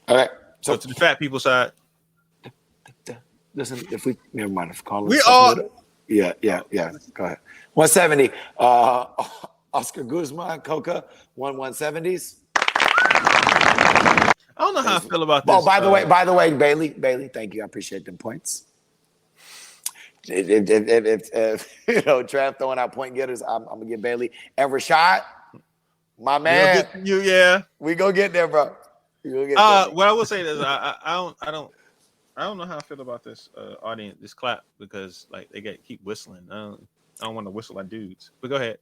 All right. So to the fat people side. Listen, if we never mind if calling we all. Yeah. Go ahead. 170. Oscar Guzman, Coca, 170s. I don't know how I feel about this. Oh, by the way, Bailey, thank you. I appreciate them points. If Trav throwing out point getters, I'm gonna get Bailey. And Rashad, my man, we go get there, bro. What I will say is I don't know how I feel about this audience, this clap, because like they keep whistling. I don't want to whistle at dudes. But go ahead.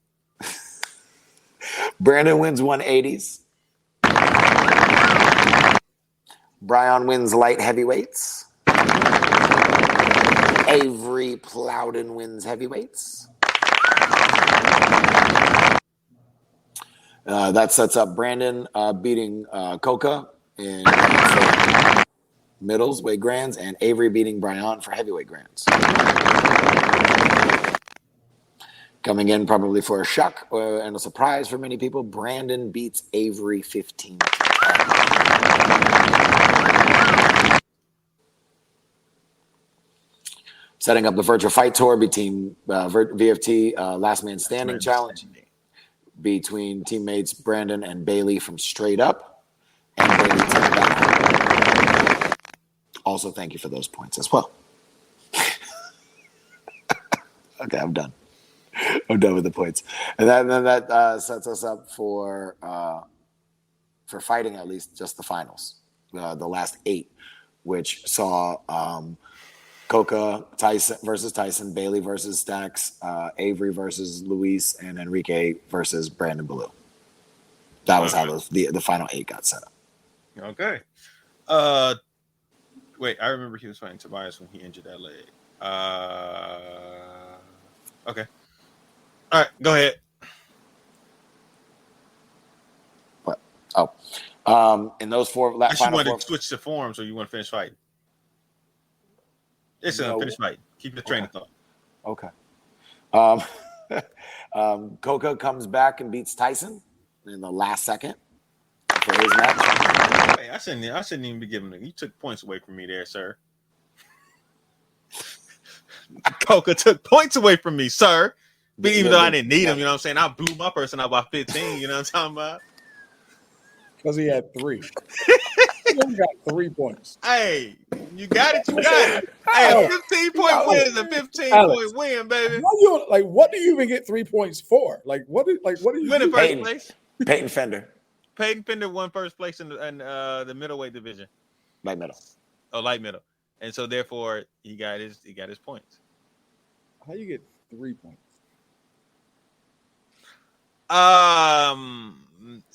Brandon wins 180s. Brian wins light heavyweights. Avery Plowden wins heavyweights. That sets up Brandon beating Coca in middles weight grands, and Avery beating Brian for heavyweight grands. Coming in probably for a shock and a surprise for many people, Brandon beats Avery 15. Setting up the virtual fight tour between VFT Last Man Standing Challenge between teammates Brandon and Bailey from Straight Up. And Bailey took that. Also, thank you for those points as well. Okay, I'm done. I'm done with the points. And then that sets us up for fighting at least just the finals, the last 8, which saw Coca Tyson versus Tyson, Bailey versus Stacks, Avery versus Luis, and Enrique versus Brandon Ballou. That was how the final 8 got set up. Okay. Wait, I remember he was fighting Tobias when he injured that leg. Okay. All right, go ahead. What? Oh. In those 4 I just wanted to switch the forms, or you want to finish fighting? It's a finish fight. Keep the train of thought. Okay. Coca comes back and beats Tyson in the last second for his match. Hey, I shouldn't even be giving it. You took points away from me there, sir. Coca took points away from me, sir. But even though I didn't need him, you know what I'm saying? I blew my person out by 15, you know what I'm talking about? Because he had 3. He only got 3 points. Hey, you got it, you got it. Hey, a 15-point win is a 15-point win, baby. What do you even get 3 points for? What do you win in first place? Peyton Fender. Peyton Fender won first place in the middleweight division. Light middle. Oh, light middle. And so therefore he got his points. How you get 3 points?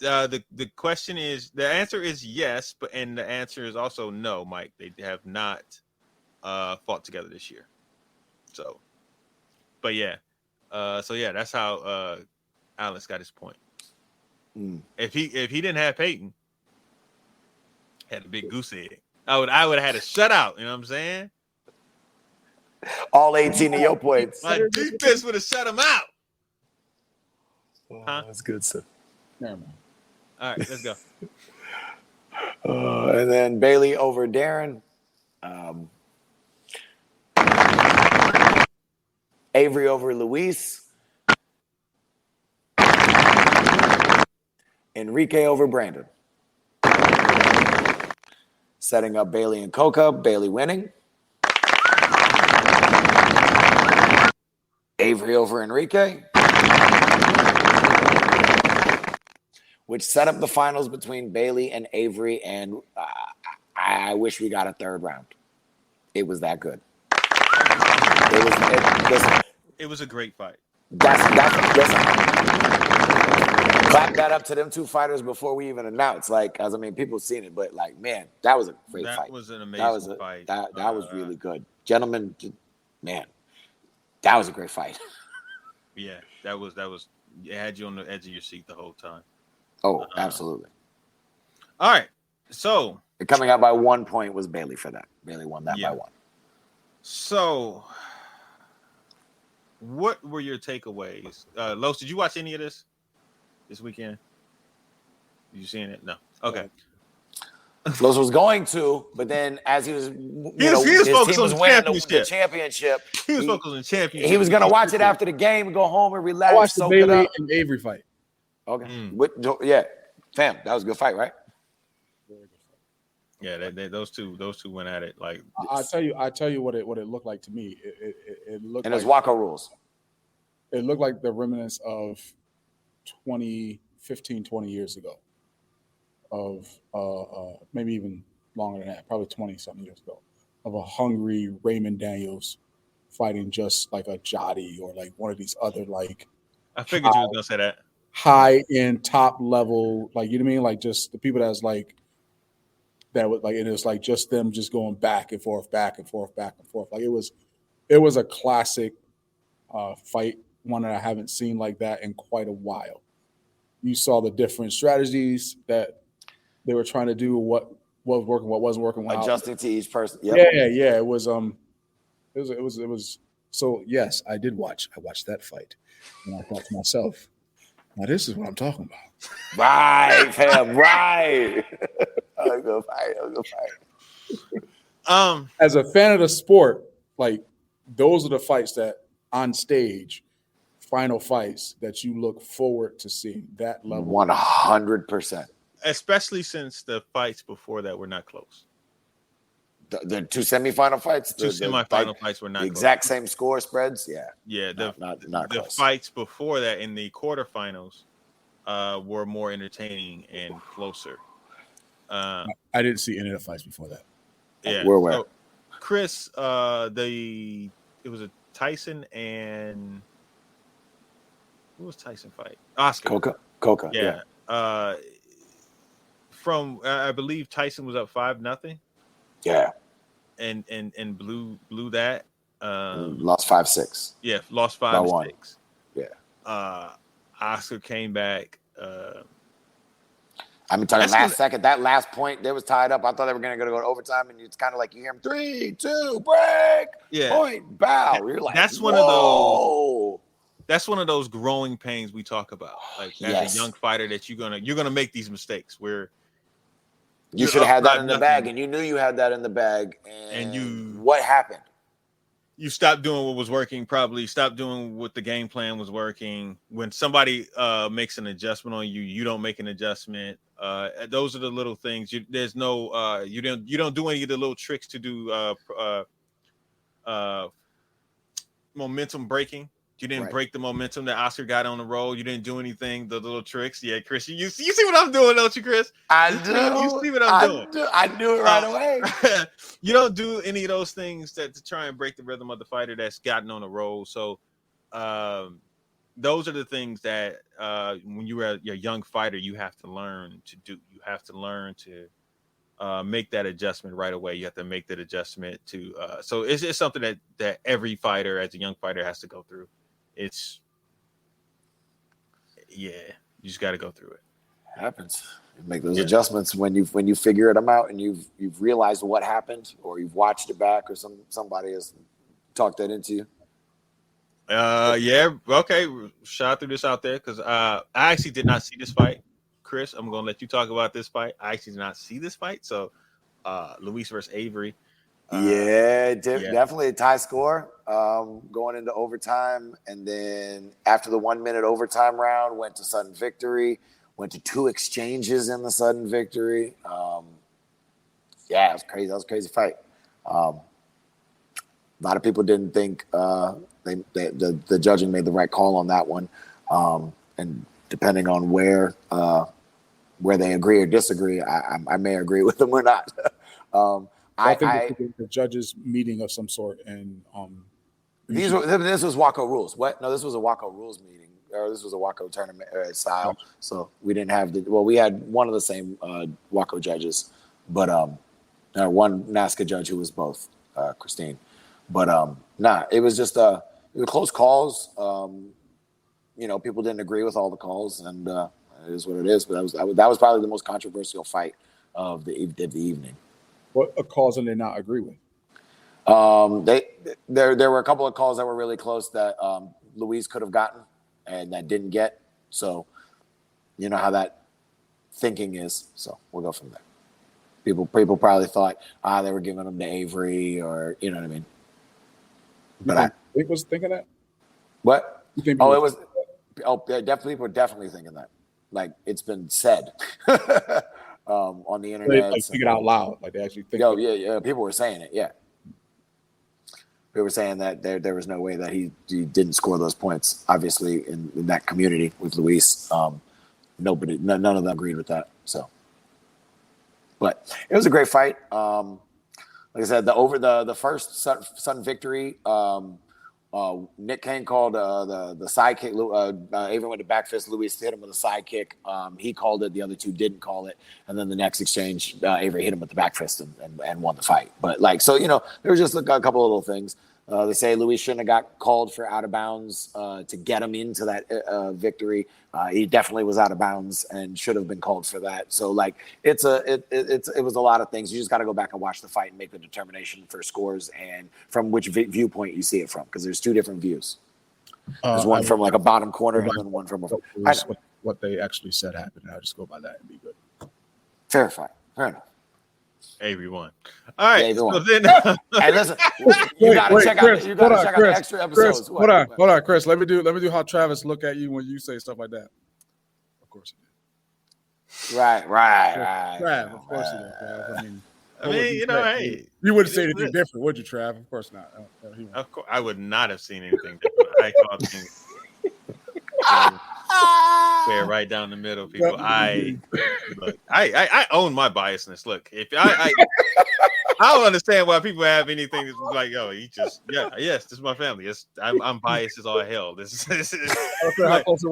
The question is, the answer is yes, and the answer is also no, Mike. They have not fought together this year. So, but yeah. That's how Alex got his point. If he didn't have Peyton, had a big goose egg, I would have had a shutout. You know what I'm saying? All 18 of your points. My defense would have shut him out. Huh? That's good stuff. Never mind. All right, let's go. And then Bailey over Darren. Avery over Luis. Enrique over Brandon. Setting up Bailey and Coca. Bailey winning. Avery over Enrique. Which set up the finals between Bailey and Avery, and I wish we got a third round. It was that good. It was a great fight. Listen. Clap that up to them two fighters before we even announced. People seen it, but man, that was a great fight. That was an amazing fight. That was really good. Gentlemen, man, that was a great fight. Yeah, that was. It had you on the edge of your seat the whole time. Oh, absolutely. All right, so coming out by 1 point was Bailey for that. Bailey won that by 1. So, what were your takeaways? Los, did you watch any of this weekend? You seen it? No. Okay. Los was going to, but then as he was, his focused on the championship. He was focused on the championship. He was going to watch it after the game and go home and relax. I watched the Bailey it up. and Avery fight. Okay. Yeah, fam, that was a good fight, right? Yeah, those two went at it like. I tell you what it looked like to me. It looked. And it's Waka rules. It looked like the remnants of 20 years ago. Of maybe even longer than that, probably 20-something years ago, of a hungry Raymond Daniels fighting just like a Jotty or like one of these other I figured you were gonna say that. High end, top level, you know what I mean? Like just the people that's like that was like, and it was like just them just going back and forth, back and forth, back and forth. Like it was a classic fight, one that I haven't seen like that in quite a while. You saw the different strategies that they were trying to do, what was working, what wasn't working. Adjusting to each person. Yep. Yeah. It was. So yes, I did watch. I watched that fight, and I thought to myself, "Now this is what I'm talking about." Right, fam. Right. That was a good fight. As a fan of the sport, those are the fights that on stage, final fights that you look forward to seeing. That level, 100%. Especially since the fights before that were not close. The two semifinal fights? Two semifinal fights were not the close. Exact same score spreads? Yeah. Yeah. Not the close. Fights before that in the quarterfinals were more entertaining and closer. I didn't see any of the fights before that. Yeah. Where? So, Chris, it was a Tyson and who was Tyson fight? Oscar. Coca. Yeah. From I believe Tyson was up 5-0. Yeah. And blew that. Lost 5-6. Yeah, lost 5-6. Yeah. Oscar came back. Second, that last point, they was tied up. I thought they were going to go to overtime, and it's kind of like you hear them 3, 2, break, point, bow. You're like, that's one of those. That's one of those growing pains we talk about. As a young fighter, that you're gonna make these mistakes where you should have had that in the bag, and you knew you had that in the bag. And what happened? You stopped doing what was working. Probably stopped doing what the game plan was working. When somebody makes an adjustment on you, you don't make an adjustment. Those are the little things. There's no you don't do any of the little tricks to do momentum breaking. You didn't break the momentum that Oscar got on the roll. You didn't do anything, the little tricks. Yeah, Chris, you see what I'm doing, don't you, Chris? I do. You see what I'm doing. I do it right away. You don't do any of those things to try and break the rhythm of the fighter that's gotten on the roll. So those are the things that when you're a young fighter, you have to learn to do. You have to learn to make that adjustment right away. You have to make that adjustment to. So it's just something that every fighter, as a young fighter, has to go through. You just got to go through it. Happens. You make those adjustments when you figure them out and you've realized what happened, or you've watched it back, or somebody has talked that into you. Okay. Shout through this out there because I actually did not see this fight. Chris, I'm gonna let you talk about this fight. I actually did not see this fight. So Luis versus Avery. Definitely a tie score going into overtime. And then after the 1 minute overtime round, went to sudden victory, went to 2 exchanges in the sudden victory. Yeah, it was crazy. That was a crazy fight. A lot of people didn't think the judging made the right call on that one. And depending on where they agree or disagree, I may agree with them or not. I think it's a judges meeting of some sort, and this was Waco rules. What? No, this was a Waco rules meeting, or this was a Waco tournament style. Gotcha. So we didn't have we had one of the same Waco judges, but one NASCA judge who was both Christine. But it was just it was close calls. People didn't agree with all the calls, and it is what it is. But that was probably the most controversial fight of the evening. What calls did they not agree with? There were a couple of calls that were really close that Luis could have gotten and that didn't get. So you know how that thinking is. So we'll go from there. People probably thought they were giving them to Avery, or you know what I mean. But I was thinking that. What? People were definitely thinking that. Like it's been said. On the internet, like think it out loud, like they actually think. Yeah. People were saying it. Yeah, they were saying that there was no way that he didn't score those points. Obviously, in that community with Luis, none of them agreed with that. So, but it was a great fight. Like I said, the first sudden victory. Nick Kane called the side kick. Avery went to back fist. Luis hit him with a side kick. He called it. The other two didn't call it. And then the next exchange, Avery hit him with the back fist and won the fight. But there was just a couple of little things. They say Luis shouldn't have got called for out of bounds to get him into that victory. He definitely was out of bounds and should have been called for that. So it was a lot of things. You just got to go back and watch the fight and make the determination for scores and from which viewpoint you see it from, because there's 2 different views. There's one from a bottom corner and then one from what they actually said happened. I'll just go by that and be good. Fair fight. Fair enough. Avery won. All right. Yeah, so then, hey, listen, you got to check out the extra episodes. Hold on, Chris. Let me do how Travis look at you when you say stuff like that. Of course he did. Right. Trav, of course he did. I mean, hey, you wouldn't say anything different, would you, Trav? Of course not. Of course, I would not have seen anything different. I thought things fair right down the middle, people. I own my biasness. Look, if I don't understand why people have anything that's like, yes, this is my family. I'm biased as all hell. This is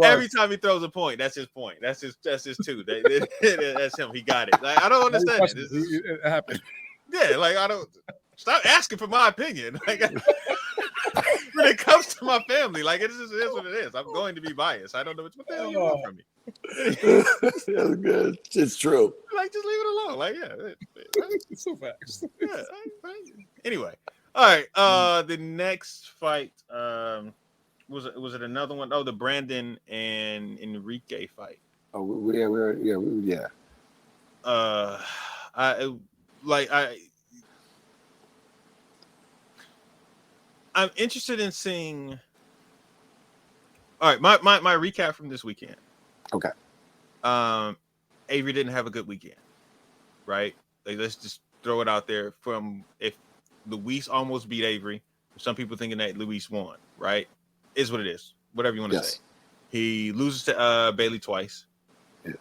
every time he throws a point, that's his point. That's his 2. That's him. He got it. I don't understand it. It happened. Yeah, I don't stop asking for my opinion. When it comes to my family, it is what it is. I'm going to be biased. I don't know what the hell you want from me. That's good. It's true. Just leave it alone. It's so fast. Yeah. Anyway, all right. The next fight was it another one? Oh, the Brandon and Enrique fight. Oh yeah. I'm interested in seeing. All right, my recap from this weekend. Okay. Avery didn't have a good weekend, right? Let's just throw it out there. From if Luis almost beat Avery, some people thinking that Luis won, right? Is what it is. Whatever you want to say. He loses to Bailey twice,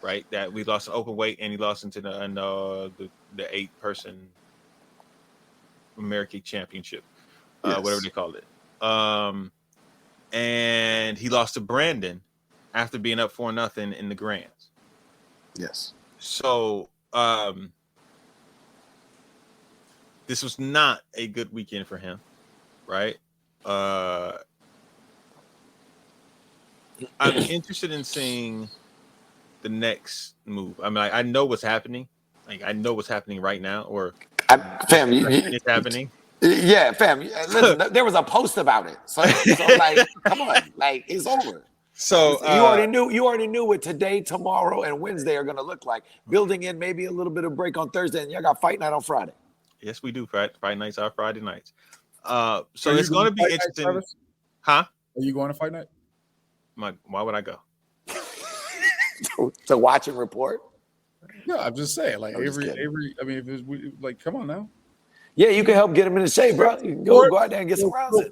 right? That we lost an open weight, and he lost into the 8-person Amerikick championship. Whatever they called it. And he lost to Brandon after being up 4-0 in the Grands. Yes. So this was not a good weekend for him, right? I'm interested in seeing the next move. I mean, I know what's happening. I know what's happening right now, or it's happening. Yeah, fam. Listen, there was a post about it. So come on, it's over. So you already knew what today, tomorrow, and Wednesday are going to look like. Building in maybe a little bit of break on Thursday, and y'all got fight night on Friday. Yes, we do. Friday nights are Friday nights. So it's going to be interesting. Night, huh? Are you going to fight night? Why would I go? to watch and report. No, I'm just saying. Like Avery. I mean, come on now. Yeah, you can help get him in the shape, bro. You can go out there and get some rounds in.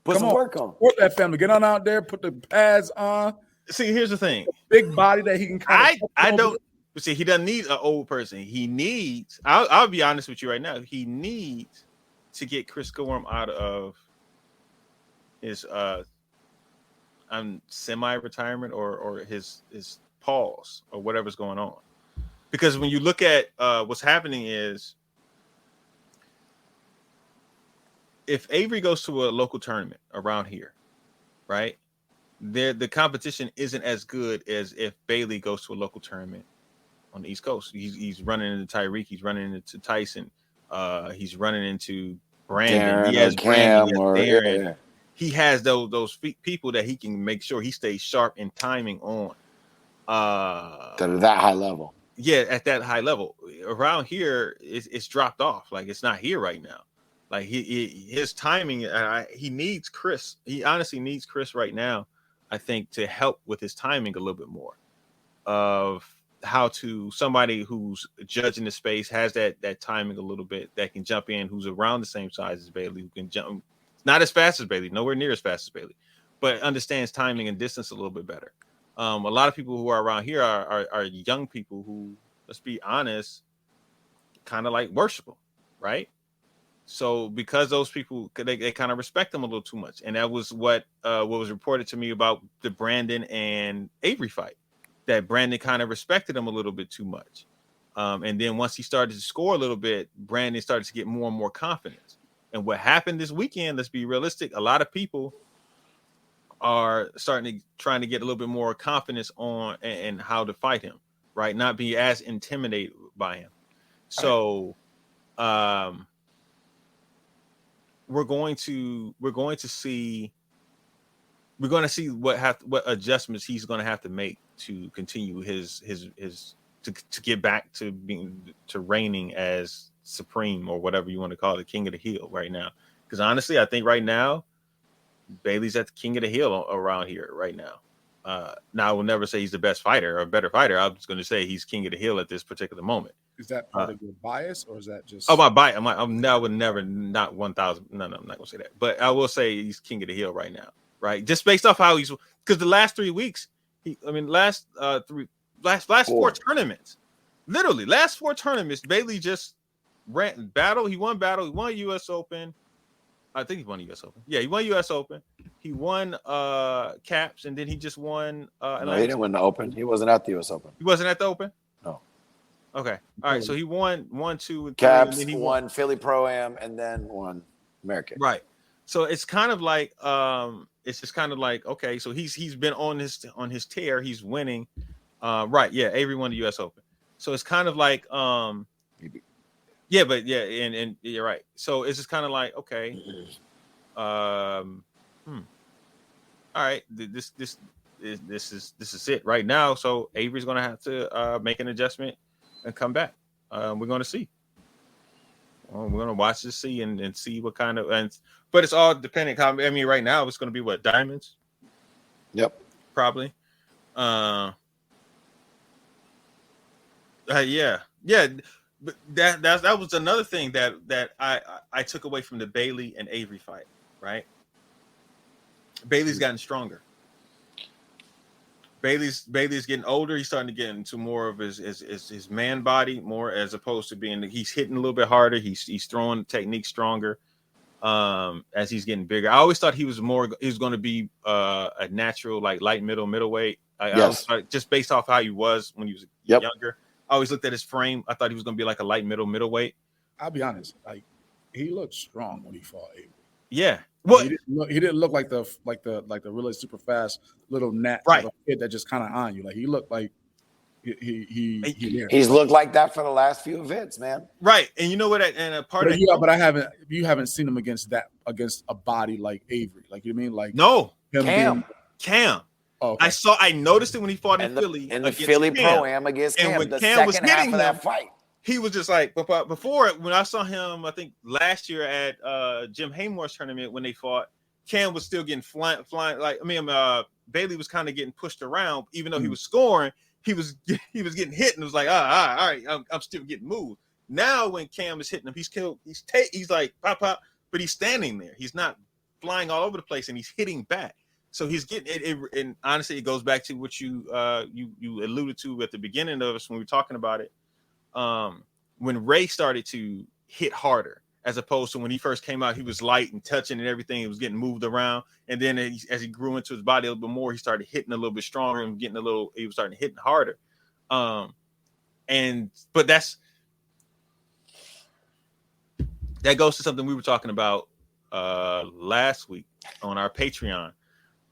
Put some work on. Support that family. Get on out there. Put the pads on. See, here's the thing. Big body that he can kind of. I don't. See, he doesn't need an old person. He needs. I'll be honest with you right now. He needs to get Chris Gorham out of his semi-retirement or his pause or whatever's going on. Because when you look at what's happening is, if Avery goes to a local tournament around here, right, the competition isn't as good as if Bailey goes to a local tournament on the East Coast. He's running into Tyreek. He's running into Tyson. He's running into Brandon. He has Brandon. He has Darren. Yeah. He has those people that he can make sure he stays sharp in timing on. That high level. Yeah, at that high level. Around here, it's dropped off. Like, it's not here right now. Like, his timing, he needs Chris. He honestly needs Chris right now, I think, to help with his timing a little bit more of how to somebody who's judging the space, has that timing a little bit, that can jump in, who's around the same size as Bailey, who can jump, not as fast as Bailey, nowhere near as fast as Bailey, but understands timing and distance a little bit better. A lot of people who are around here are young people who, let's be honest, kind of like worshipful, right? So because those people, they kind of respect them a little too much. And that was what was reported to me about the Brandon and Avery fight, that Brandon kind of respected him a little bit too much. And then once he started to score a little bit, Brandon started to get more and more confidence. And what happened this weekend, let's be realistic, a lot of people are trying to get a little bit more confidence on and how to fight him, right? Not be as intimidated by him. So we're going to see what adjustments he's going to have to make to continue his to get back to reigning as supreme, or whatever you want to call it, king of the hill right now. Because honestly, I think right now Bailey's at the king of the hill around here right now. Now I will never say he's the best fighter or a better fighter. I'm just going to say he's king of the hill at this particular moment. Is that part of your bias, or is that just? Oh, my bias. I would never, not 1,000. No, I'm not going to say that. But I will say he's king of the hill right now, right? Just based off how because the last 3 weeks, last four tournaments, literally last 4 tournaments, Bailey just ran battle. He won battle. He won U.S. Open. I think he won the U.S. Open. Yeah, he won U.S. Open. He won Caps, and then he just won. No, he didn't win the Open. He wasn't at the U.S. Open. He wasn't at the Open? No. Okay. All right. So he won 1, 2, and 3. Caps, and then he won Philly Pro-Am, and then won Amerikick. Right. So it's kind of like it's just kind of like, okay, so he's been on his tear. He's winning. Right. Yeah. Avery won the U.S. Open. So it's kind of like yeah, but yeah, and you're right. So it's just kind of like, okay, all right, this is it right now. So Avery's gonna have to make an adjustment and come back. We're gonna see. We're gonna watch this, see and see what kind of but it's all dependent. I mean, right now it's gonna be what, diamonds? Yep, probably. Yeah. But that was another thing that I took away from the Bailey and Avery fight, right? Bailey's gotten stronger. Bailey's getting older. He's starting to get into more of his man body, more as opposed to he's hitting a little bit harder. He's throwing the technique stronger as he's getting bigger. I always thought he was going to be a natural, like light middleweight. Yes. Just based off how he was when he was younger. I always looked at his frame. I thought he was going to be like a light middleweight. I'll be honest. Like, he looked strong when he fought Avery. Yeah. Well, he didn't look like the really super fast little kid that just kind of on you. Like, he looked like he's looked like that for the last few events, man. Right. And you know what? And a part of you haven't seen him against a body like Avery. Like, you mean like no Cam. Oh, okay. I noticed it when he fought in Philly. In the Philly Pro-Am against Cam. When the Cam was second hitting half of that fight. he was just like before when I saw him, I think last year at Jim Haymore's tournament when they fought, Cam was still getting flying. Like Bailey was kind of getting pushed around, even though he was scoring. He was getting hit and it was like, all right, I'm still getting moved. Now when Cam is hitting him, he's like pop, but he's standing there. He's not flying all over the place and he's hitting back. So he's getting it. And honestly, it goes back to what you alluded to at the beginning of us when we were talking about it. When Ray started to hit harder, as opposed to when he first came out, he was light and touching and everything. He was getting moved around. And then as he grew into his body a little bit more, he started hitting a little bit stronger and he was starting hitting harder. But that goes to something we were talking about last week on our Patreon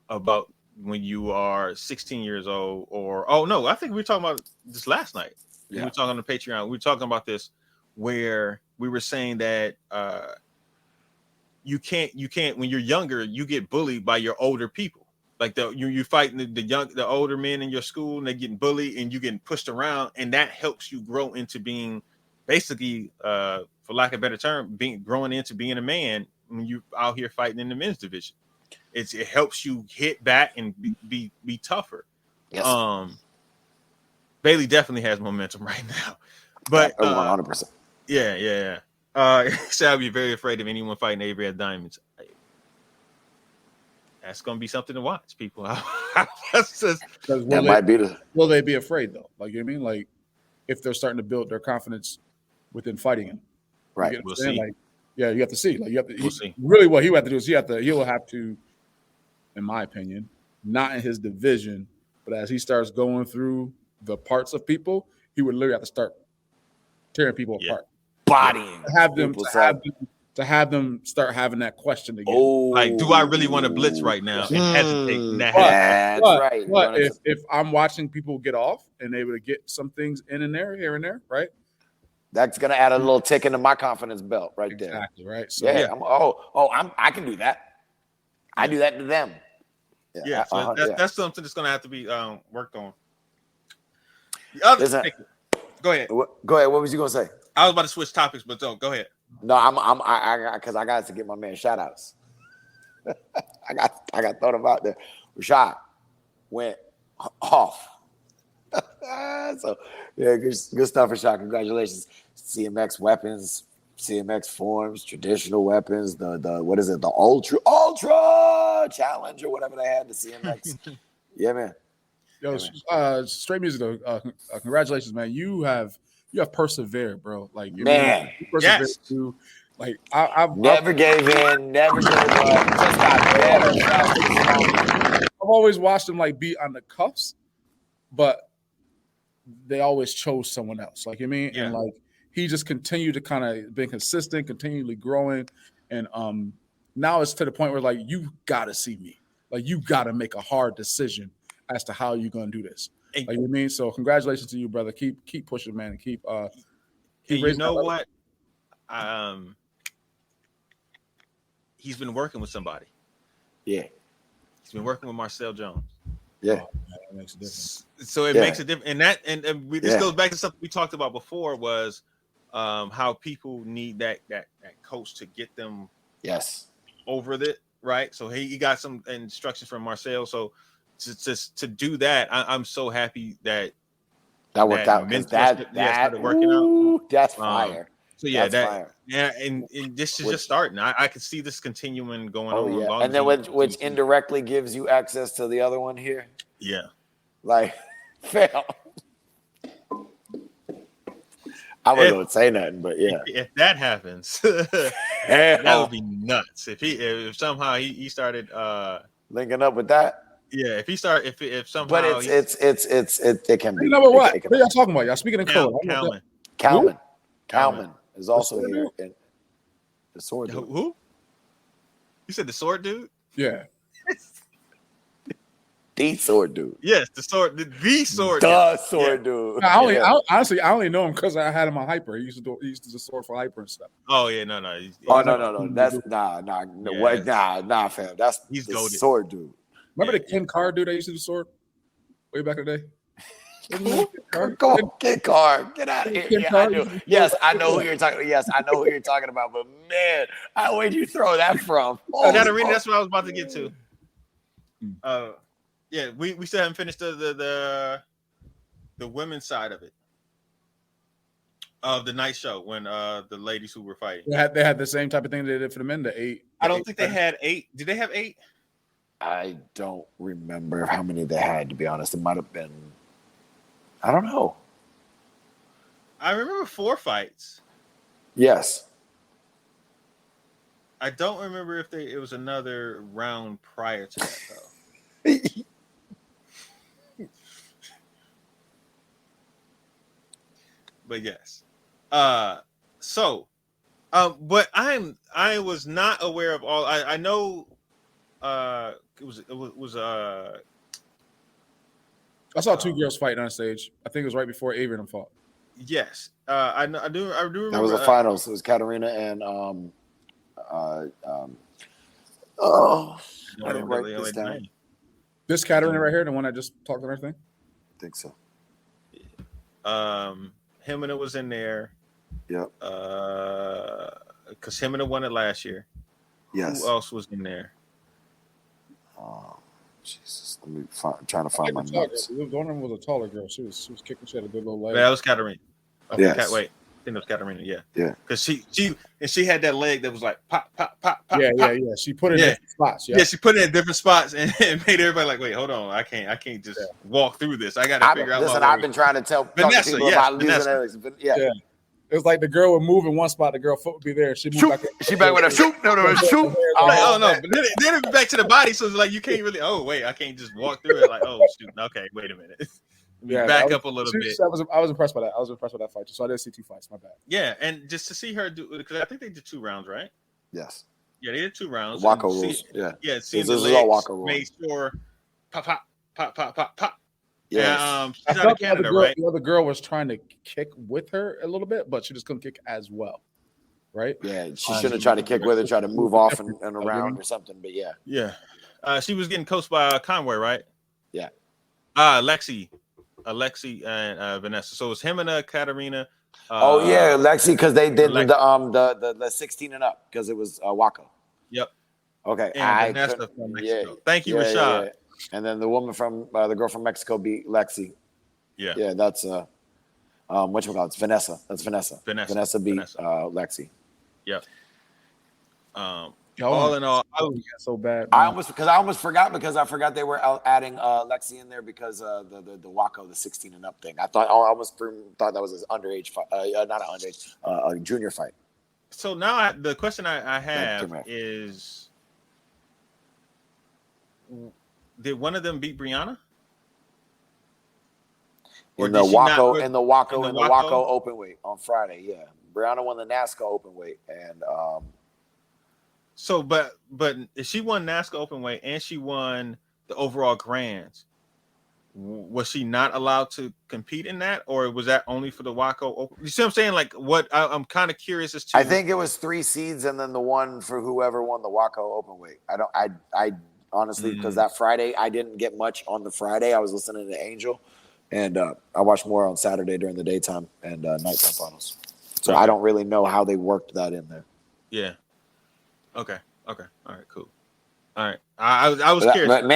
about when you are 16 years old I think we were talking about this last night. Yeah. We were talking on the Patreon. We were talking about this where we were saying that you can't when you're younger, you get bullied by your older people. Like you fighting the older men in your school and they're getting bullied and you getting pushed around, and that helps you grow into being basically, for lack of a better term, growing into being a man when you out here fighting in the men's division. It helps you hit back and be tougher. Yes. Bailey definitely has momentum right now, but 100%. Yeah. So I'd be very afraid of anyone fighting Avery at Diamonds. That's going to be something to watch, people. Will they be afraid though? Like, you know what I mean? Like, if they're starting to build their confidence within fighting him, right? We'll see. Like, yeah, you have to see. Like, you have to. We'll see. Really, what he would have to do is he'll have to, in my opinion, not in his division, but as he starts going through the parts of people, he would literally have to start tearing people apart, bodying, to have them start having that question again. Like, do I really want to blitz right now? And hesitate. That's right. But if I'm watching people get off and able to get some things in and there, here and there, right? That's gonna add a little tick into my confidence belt right there. Exactly, right. So I can do that. I do that to them. That's something that's gonna have to be worked on. The other go ahead. Go ahead. What was you gonna say? I was about to switch topics, but don't go ahead. No, because I got to get my man shout outs. I got thought about that. Rashad went off. So yeah, good stuff, Rashad. Congratulations. CMX weapons, CMX forms, traditional weapons, the what is it? The ultra challenge or whatever they had, the CMX. Yeah, man. Yo, straight music though. Congratulations, man. You have persevered, bro. Like, man, you persevered too. Like, I've never gave in, never gave up. Just got better. I've always watched him like be on the cuffs, but they always chose someone else. Like, you know what I mean? Yeah. And like, he just continued to kind of be consistent, continually growing, and now it's to the point where like, you gotta see me. Like, you gotta make a hard decision as to how you're gonna do this. Like, you know what I mean? So congratulations to you, brother. Keep pushing, man, and keep you know what? He's been working with somebody. Yeah. He's been working with Marcel Jones. Yeah. That makes a difference. So it makes a difference. And this goes back to something we talked about before was how people need that coach to get them over it, right? So he got some instructions from Marcel. So to do that, I'm so happy that worked out. That started working out. That's fire. So yeah, fire. Yeah, and this is just starting. I can see this continuing going on. Yeah. And then which indirectly gives you access to the other one here. Yeah. Like, fail. I wasn't gonna say nothing, but yeah. If that happens, that would be nuts. If somehow he started linking up with that. Yeah, if somehow. But it can be. You know what? What are y'all talking about? Y'all speaking in code. Calvin is also here. And the sword dude. Who? You said the sword dude? Yeah. The sword dude. Yes, the sword dude. Dude. Honestly, I only know him because I had him on Hyper. He used to do sword for Hyper and stuff. Oh yeah, no. No. That's nah, fam. He's the sword dude. Remember the Ken Carr dude that used to do sword way back in the day? Come on, Kid Card. Get out of here. Yeah, I knew. Yes, I know who you're talking. Yes, I know who you're talking about. But man, where'd you throw that from? Katarina, that's what I was about to get to. Yeah, we still haven't finished the women's side of it. Of the night show when the ladies who were fighting. They had the same type of thing they did for the men, the 8. I don't think they had 8. Did they have 8? I don't remember how many they had, to be honest. It might have been, I don't know. I remember 4 fights. Yes. I don't remember if it was another round prior to that, though. But yes. But I was not aware of all. I know it was I saw 2 girls fighting on stage. I think it was right before Avery and them fought. Yes. I do remember that was the finals. It was Katarina and I didn't write this down. This Katarina right here, the one I just talked on her thing? I think so. Himina was in there. Yep. Because Himina won it last year. Yes. Who else was in there? Jesus. Let me trying to find my notes. One of them was a taller girl. She was kicking. She had a good little leg. That was Katarina. Yes. Wait. I think it was Katarina. Yeah. Yeah. Because she had that leg that was like pop, pop, pop, pop. Yeah, pop. yeah. She put it in different spots. Yeah, she put it in different spots and made everybody like, wait, hold on. I can't just walk through this. I got to figure out. Listen, I've been trying to tell Vanessa, people about Vanessa. losing it. Yeah. It was like the girl would move in one spot, the girl foot would be there. She moved back. She back with a shoot. No, shoot. Oh no! But then it back to the body, so it's like you can't really. Oh wait, I can't just walk through it. Like shoot. Okay, wait a minute. Back up a little bit. I was impressed by that. I was impressed with that fight. So I did see 2 fights. My bad. Yeah, and just to see her do, because I think they did 2 rounds, right? Yes. Yeah, they did 2 rounds. Wacko rules. Yeah. Seeing this the is all legs, Wacko rules. made sure pop, pop, pop, pop, pop, pop. Yes. She's out of Canada, right? The other girl was trying to kick with her a little bit, but she just couldn't kick as well. Right? Yeah, she shouldn't have tried to kick with her, try to move off and around or something. But yeah. Yeah. She was getting coached by Conway, right? Yeah. Alexi and Vanessa. So it was Himina, Katarina. Lexi, because they did the 16 and up because it was Wacko. Yep. Okay. And Vanessa from Mexico. Thank you, Rashad. Yeah. And then the woman from the girl from Mexico beat Lexi. Yeah. Yeah, that's whatchamacallit? It's Vanessa. That's Vanessa. Vanessa beat Lexi. Yep. All in all, I was so bad. I almost forgot because I forgot they were adding Lexi in there because the Wacko, the 16 and up thing. I almost thought that was an underage fight, not an underage, a junior fight. So now the question I have is, did one of them beat Brianna? In the Wacko open weight on Friday, yeah. Brianna won the NASCAR open weight, and so, but if she won NASCAR open weight and she won the overall grands, was she not allowed to compete in that, or was that only for the Wacko open? You see what I'm saying? Like, what I'm kind of curious as to. I think it was 3 seeds and then the one for whoever won the Wacko open weight. I honestly, because that Friday I didn't get much on the Friday. I was listening to Angel, and I watched more on Saturday during the daytime and nighttime finals. So I don't really know how they worked that in there. Yeah. Okay. All right. Cool. All right. I was curious. But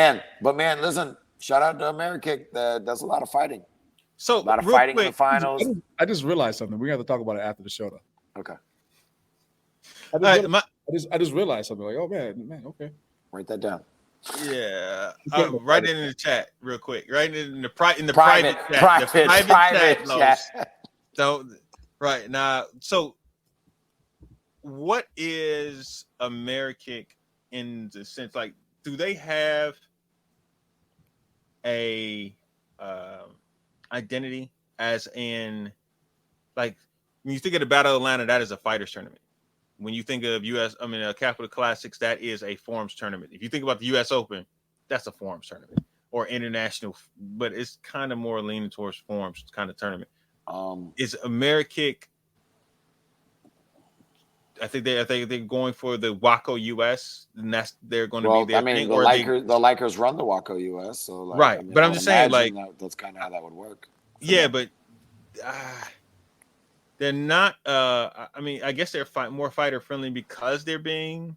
man, listen. Shout out to Amerikick. That's a lot of fighting. So a lot of fighting in the finals. I just realized something. We have to talk about it after the show, though. Okay. I just realized something. Like, oh man, okay. Write that down. Yeah. Write it in the chat real quick. Write it in the private chat. So right now, so what is Amerikick in the sense, like, do they have a identity as in, like, when you think of the Battle of Atlanta, that is a fighters tournament. When you think of Capital Classics, that is a forms tournament. If you think about the U.S. Open, that's a forms tournament or international, but it's kind of more leaning towards forms kind of tournament. Is Amerikick? I think they're going for the Wacko US, and they're going to be there. I mean, the Lakers run the Wacko US, so right. But I'm just saying, like, that's kind of how that would work. Yeah, but they're not. I mean, I guess they're more fighter friendly because they're being.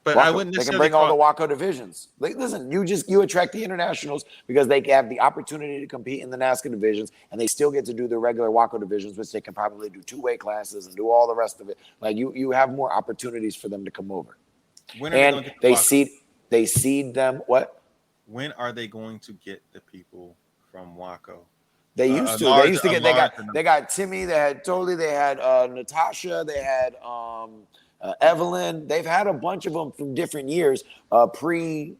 But Waco. I wouldn't They can necessarily bring all the Waco divisions. Listen, you attract the internationals because they have the opportunity to compete in the NASCAR divisions, and they still get to do the regular Waco divisions, which they can probably do 2 weight classes and do all the rest of it. Like you have more opportunities for them to come over. When are they going to get the they seed them. What? When are they going to get the people from Waco? They used to. They used to get. They got Timmy. They had Totally. They had Natasha. They had Evelyn. They've had a bunch of them from different years pre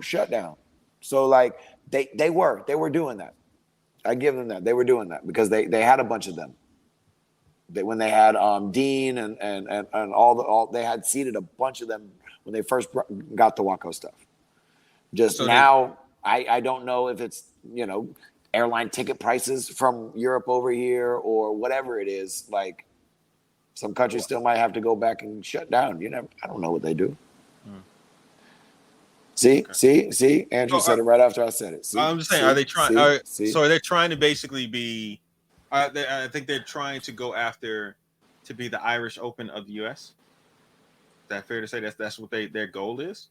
shutdown. So like they were doing that. I give them that. They were doing that because they had a bunch of them. When they had Dean and all they had seeded a bunch of them when they first got the Waco stuff. I don't know if it's airline ticket prices from Europe over here or whatever it is. Like some countries still might have to go back and shut down. I don't know what they do. See, Andrew said it right after I said it. I'm just saying, are they trying? So are they trying to basically be? I think they're trying to go after to be the Irish Open of the U.S. Is that fair to say that's what their goal is?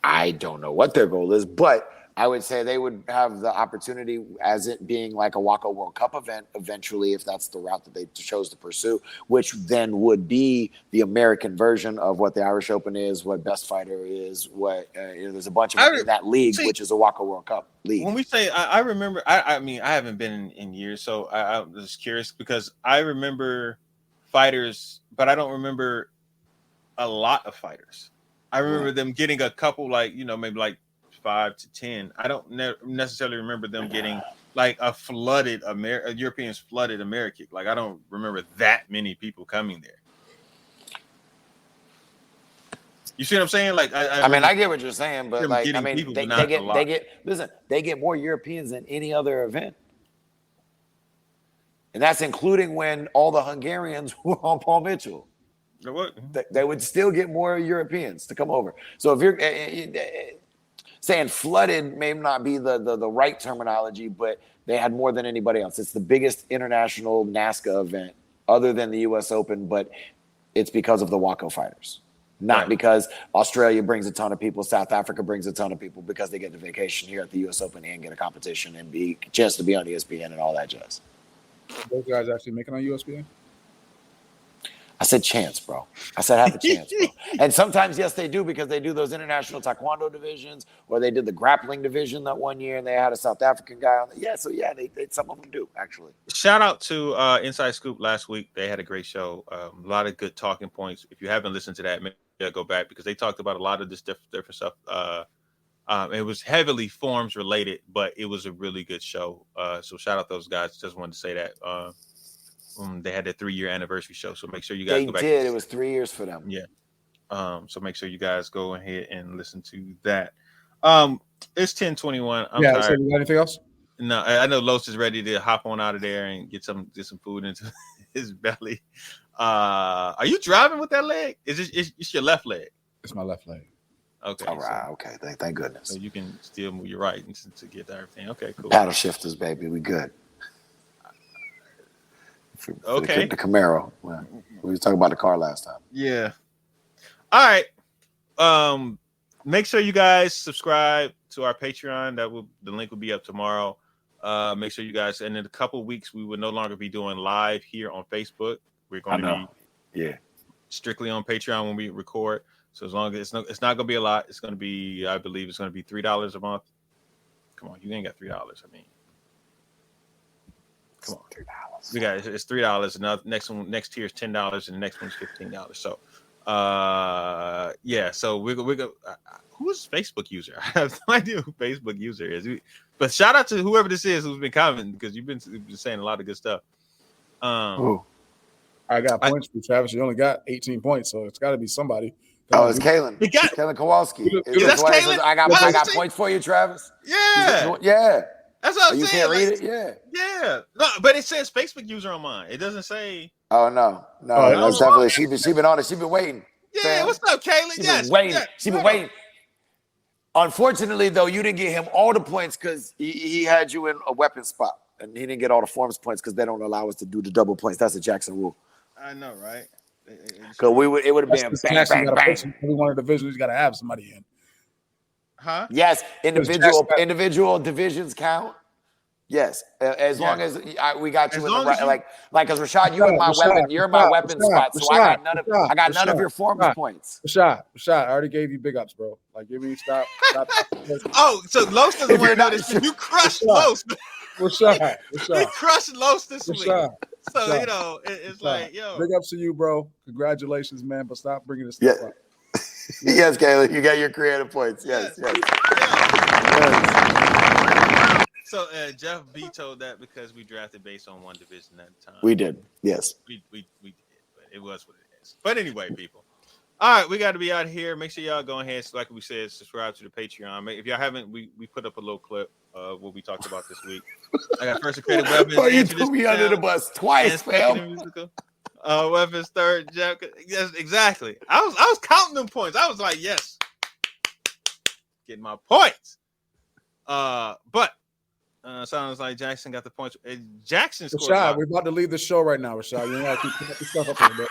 I don't know what their goal is, but I would say they would have the opportunity as it being like a Waco World Cup event eventually, if that's the route that they chose to pursue, which then would be the American version of what the Irish Open is, what Best Fighter is, what there's a bunch of in that league, which is a Waco World Cup league. When we say, I remember, I mean, I haven't been in years, so I was curious because I remember fighters, but I don't remember a lot of fighters. I remember them getting a couple, maybe like 5 to 10. I don't necessarily remember them getting like a Europeans flooded Amerikick. Like I don't remember that many people coming there. You see what I'm saying? Like I mean, I get what you're saying, but like I mean, they get more Europeans than any other event, and that's including when all the Hungarians were on Paul Mitchell. What? They would still get more Europeans to come over. So if you're saying flooded may not be the right terminology, but they had more than anybody else. It's the biggest international NASCAR event other than the U.S. Open, but it's because of the Waco fighters. Not because Australia brings a ton of people, South Africa brings a ton of people, because they get to vacation here at the U.S. Open and get a competition and be a chance to be on ESPN and all that jazz. Those guys actually making on ESPN? I said chance, bro. I said have a chance, bro. And sometimes, yes, they do, because they do those international taekwondo divisions, or they did the grappling division that one year, and they had a South African guy on. They some of them do, actually. Shout out to Inside Scoop last week. They had a great show. A lot of good talking points. If you haven't listened to that, maybe go back, because they talked about a lot of this different stuff. It was heavily forms related, but it was a really good show. So shout out those guys. Just wanted to say that. They had their 3-year anniversary show, so make sure you guys go back. It was 3 years for them. Yeah. So make sure you guys go ahead and listen to that. It's 10:21. I'm tired. So you got anything else? No, I know Los is ready to hop on out of there and get some food into his belly. Are you driving with that leg? It's your left leg? It's my left leg. Okay. All right. Okay. Thank goodness. So you can still move your right to get to everything. Okay, cool. Paddle shifters, baby. We good. For the Camaro. We were talking about the car last time. Yeah. All right. Make sure you guys subscribe to our Patreon. The link will be up tomorrow. Make sure you guys, and in a couple of weeks, we will no longer be doing live here on Facebook. We're going to be strictly on Patreon when we record. So as long as it's not going to be a lot, it's going to be, I believe it's going to be $3 a month. Come on, you ain't got $3. I mean, come on, $3. We got it's $3. Another next tier is $10, and the next one's $15. So, So we're go. Who's Facebook user? I have no idea who Facebook user is. But shout out to whoever this is who's been commenting, because you've been saying a lot of good stuff. I got points for Travis. You only got 18 points, so it's got to be somebody. It's Kalen. Kalen Kowalski. That's Kalen. I got points for you, Travis. Yeah. Yeah. That's what I'm saying. You can't read it? Yeah. Yeah. No, but it says Facebook user on mine. It doesn't say. Oh, no. That's definitely. She been on it. She been waiting. Yeah. Fam. What's up, Kaylee? She been waiting. Yeah. She been waiting. Unfortunately, though, you didn't get him all the points because he had you in a weapon spot. and he didn't get all the forms points because they don't allow us to do the double points. That's a Jackson rule. I know, right? Because it would have been bang, bang, bang. Every one of the divisions got to have somebody in. Huh? Yes, individual divisions count. Yes, as long as we got you in the right, like because Rashad, you're my weapon spot, so I got none of your forms points. Rashad, I already gave you big ups, bro. Like, give me stop. Oh, so Los doesn't want to know this. You crushed Los. Rashad. He crushed Los this week. So Rashad. you know, it's like, yo, big ups to you, bro. Congratulations, man. But stop bringing this stuff up. Yes, Caleb, you got your creative points. Yes. So Jeff vetoed that because we drafted based on one division at a time. We did, yes. We did, but it was what it is. But anyway, people. All right, we got to be out here. Make sure y'all go ahead, like we said, subscribe to the Patreon. If y'all haven't, we put up a little clip of what we talked about this week. I got first creative weapons. Oh, you threw me under the bus twice, fam. Weapons third, Jeff. Yes, exactly. I was counting them points. I was like, yes, getting my points. But. Sounds like Jackson got the points. Jackson scored. Rashad, we're about to leave the show right now, Rashad. You gotta keep putting stuff up a bit.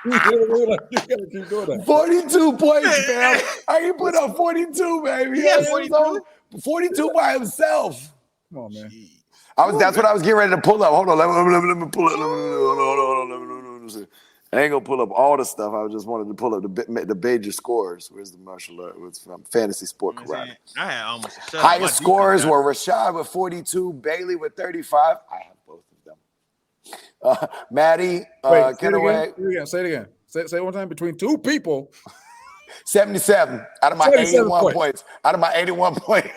You gotta keep doing that. 42 points, man. I can put up 42, baby. Yeah, 42? 42 by himself. Come on, man. That's what I was getting ready to pull up. Hold on, let me pull it. Hold on. I ain't gonna pull up all the stuff. I just wanted to pull up the major scores. Where's the martial art? It's from Fantasy Sport Karate. I had almost a shut. Highest scores were Rashad with 42, Bailey with 35. I have both of them. Maddie, Kenaway. Say it again. Say it one time. Between two people. 77 out of my 81 points. Out of my 81 points.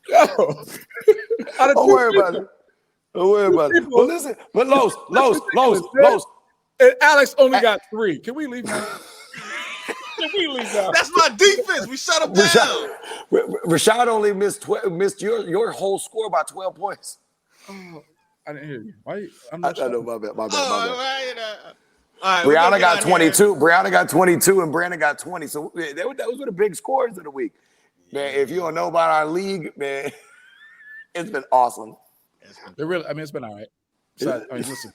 Don't worry about it. Don't worry about it. Well, listen, but Los. And Alex only got 3. Can we leave now? That's my defense. We shut him down. Rashad only missed your whole score by 12 points. Oh, I didn't hear you. Why? I know, my bad. All right, Brianna got 22. Brianna got 22, and Brandon got 20. So those were the big scores of the week. Man, if you don't know about our league, man, it's been awesome. It's been all right. Listen,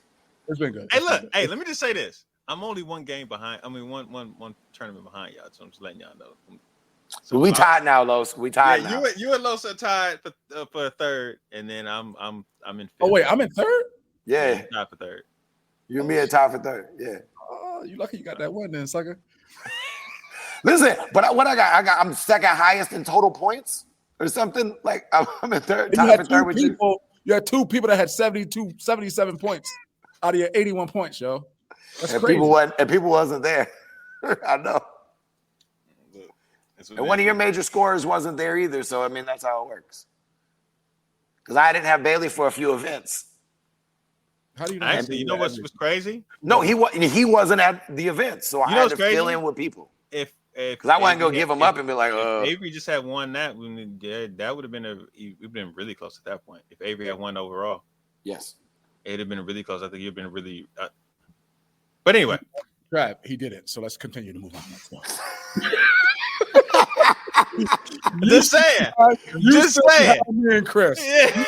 it's been good. Hey, look. Hey, let me just say this. I'm only one game behind. One tournament behind y'all. So I'm just letting y'all know. So we tied now, Los. We tied now. You and Los are tied for third, and then I'm in fifth. Oh wait, I'm in third? Yeah. Tied for third. You and me are tied for third. Yeah. Oh, you lucky you got that one then, sucker. Listen, but I'm second highest in total points or something. Like I'm in third. Tied for third with you. You had 2 people that had 77 points out of your 81 points, yo. That's crazy. People wasn't there. I know. And one of your major scorers wasn't there either. So, I mean, that's how it works. Because I didn't have Bailey for a few events. How do you know? Actually, you know what was crazy? No, he wasn't at the event. So I had to fill in with people. Because I wasn't going to give him up and be like, Avery just had won that. That would have been we've been really close at that point. If Avery had won overall. Yes. It'd have been really close. I think you've been really. But anyway. Right. He didn't. So let's continue to move on. Just saying. Just saying. Me and Chris. Yeah.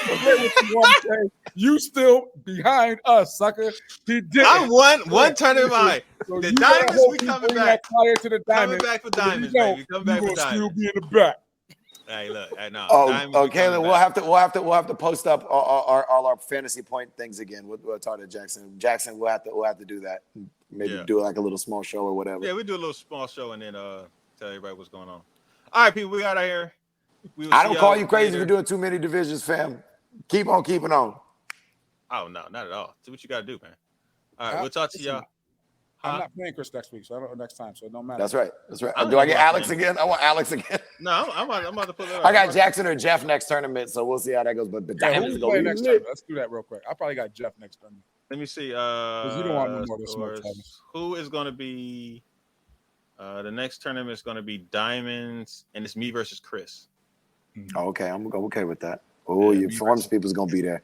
You still behind us, sucker. He did. I'm one tournament behind. So the Diamonds, we coming back. To the Diamonds. Coming back for Diamonds, baby. Coming back for Diamonds. Still be in the back. Hey, look. No. Caleb, we'll have to post up all our fantasy point things again. We'll talk to Jackson. Jackson, we'll have to do that. Maybe do like a little small show or whatever. Yeah, we do a little small show and then tell everybody what's going on. All right, people, we got out here. I don't call you crazy for doing too many divisions, fam. Keep on keeping on. Oh no, not at all. Do what you got to do, man. All right, we'll talk to y'all. I'm not playing Chris next week, so I don't know next time, so it don't matter. That's right. Do I get Alex again? I want Alex again. No, I'm about to put it up. I got Jackson or Jeff next tournament, so we'll see how that goes. But Diamonds go next time. Let's do that real quick. I probably got Jeff next tournament. Let me see. You don't want no more this much. Who is going to be? The next tournament is going to be Diamonds, and it's me versus Chris. Oh, okay, I'm okay with that. Oh, your forms people's gonna be there.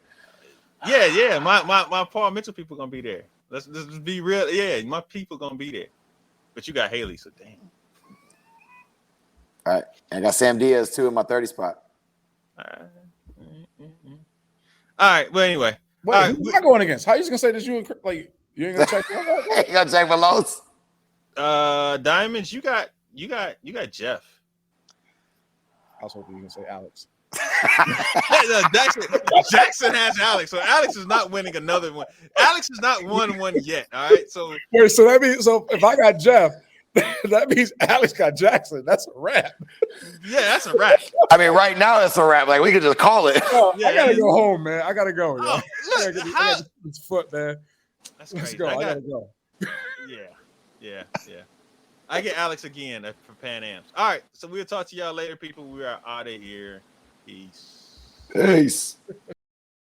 Yeah. My Paul Mitchell people gonna be there. Let's be real. Yeah, my people gonna be there. But you got Haley, so damn. All right, and I got Sam Diaz too in my 30 spot. All right. Well, anyway. Wait, All right, who am I going against? How you just gonna say this? You ain't gonna check? You gonna check for Los? Diamonds, you got Jeff. I was hoping you were gonna say Alex. Jackson has Alex, so Alex is not winning another one. Alex has not won one yet. All right, so wait, so that means if I got Jeff, that means Alex got Jackson. That's a wrap. Yeah, that's a wrap. I mean, right now it's a wrap. Like we could just call it. Oh, Yeah, I gotta go home, man. I gotta go. Oh, I look, gotta get this foot, man. that's Let's crazy. go. I gotta go. Yeah. I get Alex again for Pan Am's. All right, so we'll talk to y'all later, people. We are out of here. Peace. Peace.